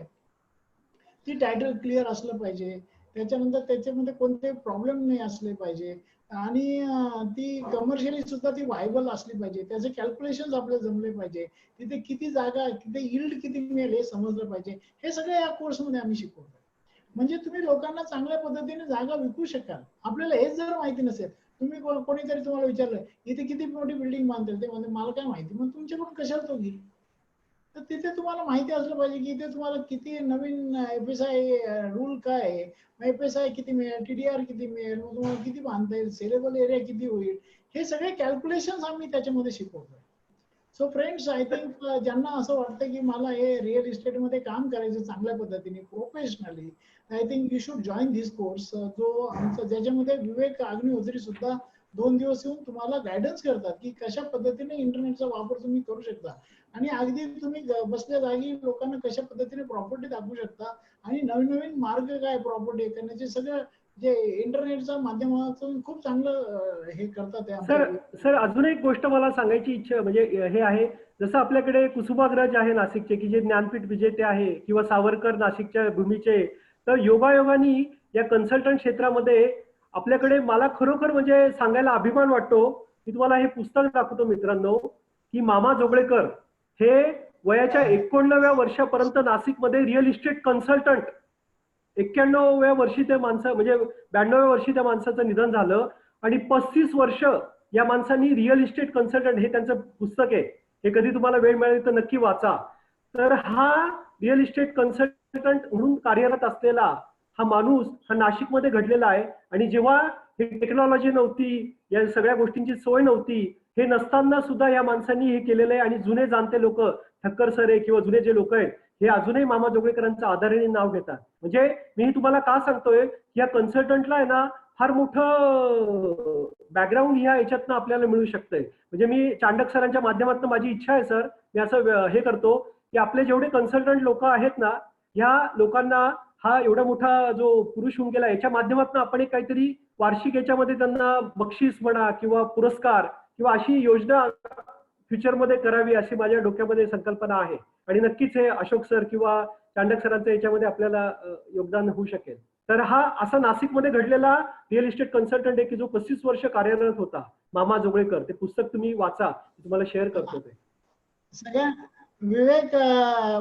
ती टायटल क्लिअर असलं पाहिजे. त्याच्यानंतर त्याच्यामध्ये कोणते प्रॉब्लेम नाही असले पाहिजे. आणि ती कमर्शियली सुद्धा ती व्हायबल असली पाहिजे. त्याचे कॅल्क्युलेशन आपल्याला जमले पाहिजे. तिथे किती जागा, तिथे यील्ड किती मिळेल हे समजलं पाहिजे. हे सगळं या कोर्समध्ये आम्ही शिकवतो. म्हणजे तुम्ही लोकांना चांगल्या पद्धतीने जागा विकू शकाल. आपल्याला हेच जर माहिती नसेल, तुम्ही कोणीतरी तुम्हाला विचारलं इथे किती मोठी बिल्डिंग बांधतील, ते म्हणजे मला काय माहिती, मग तुमच्याकडून कशाला तो घेईल. तर तिथे तुम्हाला माहिती असलं पाहिजे की इथे तुम्हाला किती नवीन एफएसआय रूल काय आहे, एफएसआय किती मिळेल, टीडीआर किती मिळेल, मग तुम्हाला किती बांधता येईल, सेलेबल एरिया किती होईल, हे सगळे कॅल्क्युलेशन आम्ही त्याच्यामध्ये शिकवतो. सो फ्रेंड्स, आय थिंक ज्यांना असं वाटतं की मला हे रिअल इस्टेटमध्ये काम करायचं चांगल्या पद्धतीने professionally, I think you should join this course, जो आमचा ज्याच्यामध्ये विवेक अग्निहोत्री सुद्धा 2 दिवस येऊन तुम्हाला गायडन्स करतात की कशा पद्धतीने इंटरनेटचा वापर तुम्ही करू शकता आणि अगदी तुम्ही बसल्या जागी लोकांना कशा पद्धतीने प्रॉपर्टी दाखवू शकता आणि नवीन नवीन मार्ग काय प्रॉपर्टी करण्याचे सगळं जे इंटरनेटच्या माध्यमातून खूप चांगलं हे करतात ते सर आमच्या. सर अजून एक गोष्ट मला सांगायची इच्छा म्हणजे हे आहे, जसं आपल्याकडे कुसुमाग्रज आहे नाशिकचे की जे ज्ञानपीठ विजेते आहे, किंवा सावरकर नाशिकच्या भूमीचे, तर योगायोगाने या कन्सल्टंट क्षेत्रामध्ये आपल्याकडे मला खरोखर म्हणजे सांगायला अभिमान वाटतो. मी तुम्हाला हे पुस्तक दाखवतो मित्रांनो, की मामा जोगळेकर हे वयाच्या 89व्या वर्षापर्यंत नाशिकमध्ये रिअल इस्टेट कन्सल्टंट, 91व्या वर्षी ते माणसं म्हणजे 92व्या वर्षी त्या माणसाचं निधन झालं आणि 35 वर्ष या माणसांनी रिअल इस्टेट कन्सल्टंट, हे त्यांचं पुस्तक आहे, हे कधी तुम्हाला वेळ मिळेल तर नक्की वाचा. तर हा रिअल इस्टेट कन्सल्टंट म्हणून कार्यरत असलेला हा माणूस हा नाशिकमध्ये घडलेला आहे. आणि जेव्हा हे टेक्नॉलॉजी नव्हती, या सगळ्या गोष्टींची सोय नव्हती, हे नसताना सुद्धा या माणसांनी हे केलेलं आहे. आणि जुने जाणते लोक, ठक्कर सर आहे किंवा जुने जे लोक आहेत, हे अजूनही मामा जोगळेकरांचं आदराने नाव घेतात. म्हणजे मी तुम्हाला का सांगतोय, या कन्सल्टंटला आहे ना फार मोठं बॅकग्राऊंड ह्या याच्यातनं आपल्याला मिळू शकतंय. म्हणजे मी चांडक सरांच्या माध्यमातून माझी इच्छा आहे सर, मी असं हे करतो की आपले जेवढे कन्सल्टंट लोक आहेत ना, ह्या लोकांना हा एवढा मोठा जो पुरुष होऊन गेला, याच्या माध्यमातून आपण एक काहीतरी वार्षिक याच्यामध्ये त्यांना बक्षीस म्हणा किंवा पुरस्कार किंवा अशी योजना फ्युचरमध्ये करावी, अशी माझ्या डोक्यामध्ये संकल्पना आहे. आणि नक्कीच हे अशोक सर किंवा चांडक सरांचं याच्यामध्ये आपल्याला योगदान होऊ शकेल. तर हा असा नाशिकमध्ये घडलेला रिअल इस्टेट कन्सल्टंट आहे की जो 35 वर्ष कार्यरत होता, मामा जोगळेकर. ते पुस्तक तुम्ही वाचा, तुम्हाला शेअर करतो ते सगळ्या विवेक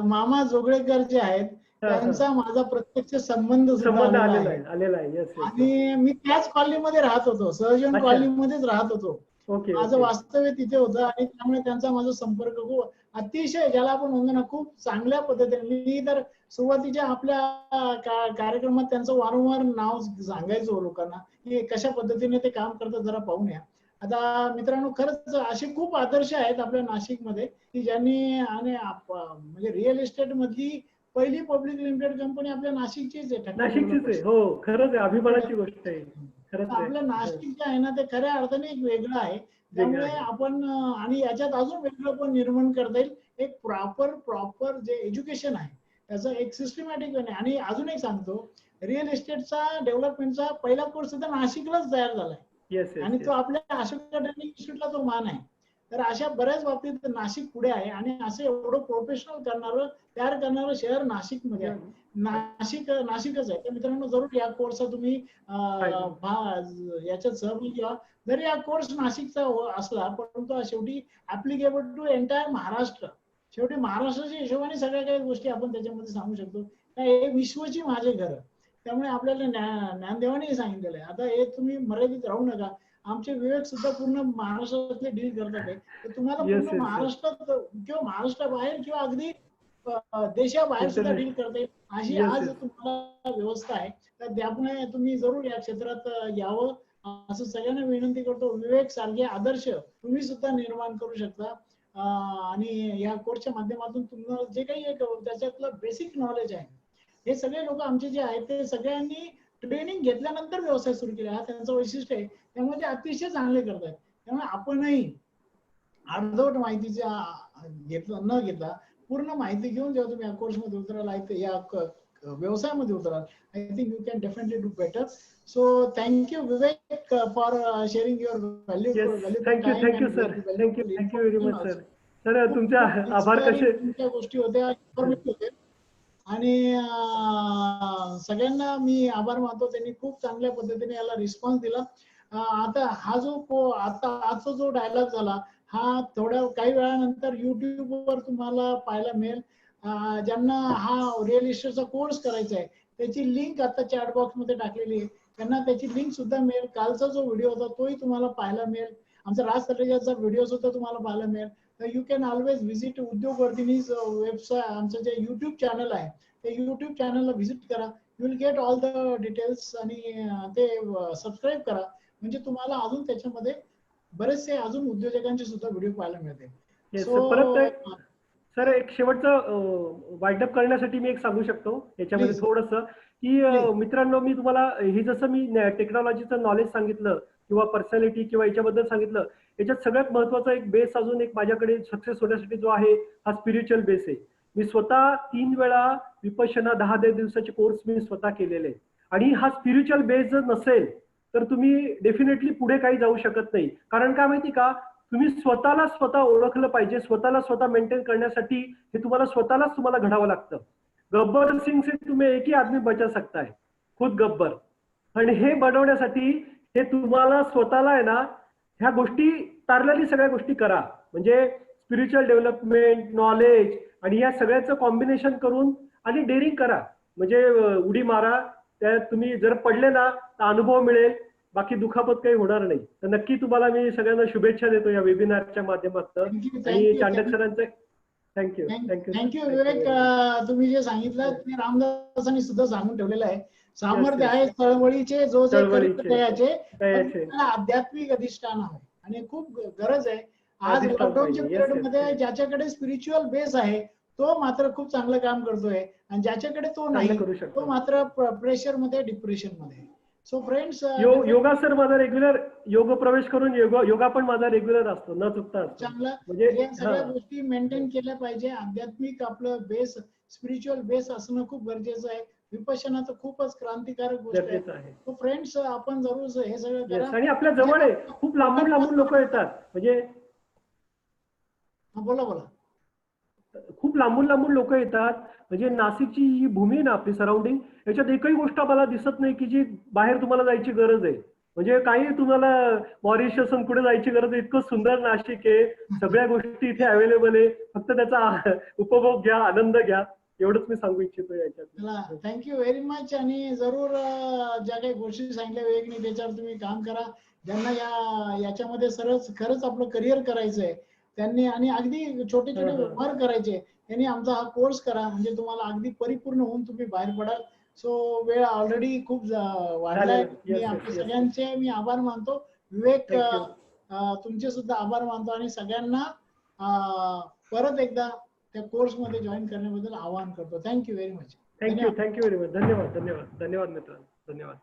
मामा जोगळेकर जे आहेत त्यांचा माझा प्रत्यक्ष संबंध सुद्धा आलेला आहे. येस. आणि मी त्याच कॉलनीमध्ये राहत होतो, सहजन कॉलनीमध्येच राहत होतो. ओके. माझं वास्तव्य तिथे होतं आणि त्यामुळे त्यांचा माझा संपर्क खूप अतिशय, ज्याला आपण म्हणतो ना, खूप चांगल्या पद्धतीने. मी तर सुरुवातीच्या आपल्या कार्यक्रमात त्यांचं वारंवार नाव सांगायचो लोकांना की कशा पद्धतीने ते काम करतात, जरा पाहून या. आता मित्रांनो, खरंच असे खूप आदर्श आहेत आपल्या नाशिकमध्ये की ज्यांनी, आणि म्हणजे रिअल इस्टेट मधली पहिली पब्लिक लिमिटेड कंपनी आपल्या नाशिकचीच आहे. नाशिकचीच आहे. हो, खरंच आहे, अभिमानाची गोष्ट आहे. आपलं नाशिक जे आहे ना, ते खऱ्या अर्थाने एक वेगळं आहे. त्यामुळे आपण, आणि याच्यात अजून वेगळं पण निर्माण करता येईल. एक प्रॉपर जे एज्युकेशन आहे त्याचं एक सिस्टमॅटिक आहे. आणि अजून एक सांगतो, रिअल इस्टेटचा डेव्हलपमेंटचा पहिला कोर्स सुद्धा नाशिकलाच तयार झालाय आणि तो आपल्या अशोक ट्रेनिंग इन्स्टिट्यूटला तो मान आहे. तर अशा बऱ्याच बाबतीत नाशिक पुढे आहे आणि असं एवढं प्रोफेशनल तयार करणारं शहर नाशिकमध्ये आहे. नाशिकच आहे. तर मित्रांनो, जरूर या कोर्सचा तुम्ही याच्यात सहभागी घ्या. जरी हा कोर्स नाशिकचा असला, परंतु शेवटी ऍप्लिकेबल टू एंटायर महाराष्ट्र. शेवटी महाराष्ट्राच्या हिशोबाने सगळ्या काही गोष्टी आपण त्याच्यामध्ये सांगू शकतो. हे विश्वची माझे घर, त्यामुळे आपल्याला ज्ञानदेवाने सांगितलेलं आहे. आता हे तुम्ही मर्यादित राहू नका. आमचे विवेक सुद्धा पूर्ण महाराष्ट्रातले डील करतात आहे. तर तुम्हाला पूर्ण महाराष्ट्रात किंवा महाराष्ट्राबाहेर किंवा अगदी देशाबाहेर सुद्धा डील करता येईल अशी आज तुम्हाला व्यवस्था आहे. तर त्यामुळे तुम्ही जरूर या क्षेत्रात यावं असं सगळ्यांना विनंती करतो. विवेक सारखे आदर्श तुम्ही सुद्धा निर्माण करू शकता. आणि या कोर्सच्या माध्यमातून तुम्हाला जे काही एक त्याच्यातलं बेसिक नॉलेज आहे, हे सगळे लोक आमचे जे आहेत ते सगळ्यांनी ट्रेनिंग घेतल्यानंतर व्यवसाय सुरू केला. हा त्यांचं वैशिष्ट्य आहे. त्यामुळे ते अतिशय चांगले करतात. त्यामुळे आपणही अर्धवट माहितीच्या न घेता पूर्ण माहिती घेऊन जेव्हा तुम्ही या कोर्समध्ये उतराल, या व्यवसायामध्ये उतराल, I think you can definitely do better. So thank you Vivek for sharing your thank you sir. Thank you very much sir. Sir तुमच्या आभार कसे तुमच्या गोष्टी होत्या, इन्फॉर्मेटिव्ह होत्या आणि सगळ्यांना मी आभार मानतो. त्यांनी खूप चांगल्या पद्धतीने याला रिस्पॉन्स दिला आता हा जो आता आजचा जो डायलॉग झाला हा थोड्या काही वेळानंतर युट्यूबवर तुम्हाला पाहायला मिळेल. ज्यांना हा रिअल इस्टेटचा कोर्स करायचा आहे त्याची लिंक आता चॅट बॉक्स मध्ये टाकलेली आहे, त्यांना त्याची लिंक सुद्धा मिळेल. कालचा जो व्हिडिओ होता तोही तुम्हाला पाहायला मिळेल. आमचा राज तळेजाचा व्हिडिओ सुद्धा तुम्हाला पाहायला मिळेल. तर you can always visit Udyogvardhini's website, आमचं जे युट्यूब चॅनल आहे ते युट्यूब चॅनलला व्हिजिट करा. You will get all the details आणि ते सबस्क्राईब करा, म्हणजे तुम्हाला अजून त्याच्यामध्ये बरेचसे अजून उद्योजकांचे सुद्धा व्हिडिओ पाहायला मिळतील. परत सर एक शेवटचं वाइंड अप करण्यासाठी मी एक सांगू शकतो याच्यामध्ये थोडंसं की मित्रांनो, मी तुम्हाला हे जसं मी टेक्नॉलॉजीचं नॉलेज सांगितलं किंवा पर्सनॅलिटी किंवा याच्याबद्दल सांगितलं, याच्यात सगळ्यात महत्वाचा एक बेस अजून एक माझ्याकडे सक्सेस होण्यासाठी जो आहे हा स्पिरिच्युअल बेस आहे. मी स्वतः 3 वेळा विपश्यना 10 दिवसाचे कोर्स मी स्वतः केलेले आहे. आणि हा स्पिरिच्युअल बेस जर नसेल तर तुम्ही डेफिनेटली पुढे काही जाऊ शकत नाही. कारण काय माहिती का, तुम्ही स्वतःला स्वतः ओळखलं पाहिजे. स्वतःला स्वतः मेंटेन करण्यासाठी हे तुम्हाला घडावं लागतं. गब्बर सिंग से तुम्ही एक ही आदमी बचा सकता है, खुद गब्बर. आणि हे बनवण्यासाठी हे तुम्हाला स्वतःला आहे ना ह्या गोष्टी पॅरलली सगळ्या गोष्टी करा. म्हणजे स्पिरिच्युअल डेव्हलपमेंट, नॉलेज आणि या सगळ्याचं कॉम्बिनेशन करून आणि डेअरिंग करा. म्हणजे उडी मारा. त्यात तुम्ही जर पडले ना तर अनुभव मिळेल, बाकी दुखापत काही होणार नाही. तर नक्की तुम्हाला मी सगळ्यांना शुभेच्छा देतो या वेबिनारच्या माध्यमातून. आणि चांडक सरांचं थँक्यू विवेक. तुम्ही जे सांगितलं ते रामदासांनी सुद्धा सांगून ठेवलेलं आहे. सामर्थ्य आहे चळवळीचे, जो जे करिते आध्यात्मिक अधिष्ठान आहे आणि खूप गरज आहे. आज लॉकडाऊनच्या पिरियड मध्ये ज्याच्याकडे स्पिरिच्युअल बेस आहे तो मात्र खूप चांगलं काम करतोय आणि ज्याच्याकडे तो नाही तो मात्र प्रेशर मध्ये, डिप्रेशन मध्ये. सो फ्रेंड्स, योगा सर माझा रेग्युलर योग प्रवेश करून योगा पण माझा रेग्युलर असतो, न चुकता. चांगला म्हणजे या सगळ्या गोष्टी मेंटेन केल्या पाहिजे. आध्यात्मिक आपलं बेस, स्पिरिच्युअल बेस असणं खूप गरजेचं आहे. विपश्यना तर खूपच क्रांतिकारक गोष्ट आहे. तो फ्रेंड्स, आपण जरूर हे सगळं करा. आणि आपल्या जवळ आहे, खूप लांबून लोक येतात. म्हणजे बोला बोला. खूप लांबून लोक येतात. म्हणजे नाशिकची ही भूमी आहे ना आपली सराउंडिंग, याच्यात एकही गोष्ट मला दिसत नाही की जी बाहेर तुम्हाला जायची गरज आहे. म्हणजे काही तुम्हाला मॉरिशस कुठे जायची गरज आहे. इतकं सुंदर नाशिक आहे, सगळ्या गोष्टी इथे अवेलेबल आहे. फक्त त्याचा उपभोग घ्या, आनंद घ्या, एवढंच मी सांगू इच्छितो याच्यात. Thank you very much. आणि जरूर ज्या काही गोष्टी सांगितल्या वेगळी त्याच्यावर तुम्ही काम करा. ज्यांना याच्यामध्ये खरंच आपलं करिअर करायचंय त्यांनी, आणि अगदी छोटे छोटे व्यवहार करायचे, त्यांनी आमचा हा कोर्स करा. म्हणजे तुम्हाला अगदी परिपूर्ण होऊन तुम्ही बाहेर पडाल. सो वेळ ऑलरेडी खूप वाढलाय. मी आपल्या सगळ्यांचे मी आभार मानतो. विवेक, तुमचे सुद्धा आभार मानतो आणि सगळ्यांना परत एकदा त्या कोर्स मध्ये जॉईन करण्याबद्दल आवाहन करतो. Thank you very much. Thank you very much. धन्यवाद मित्रांनो. धन्यवाद.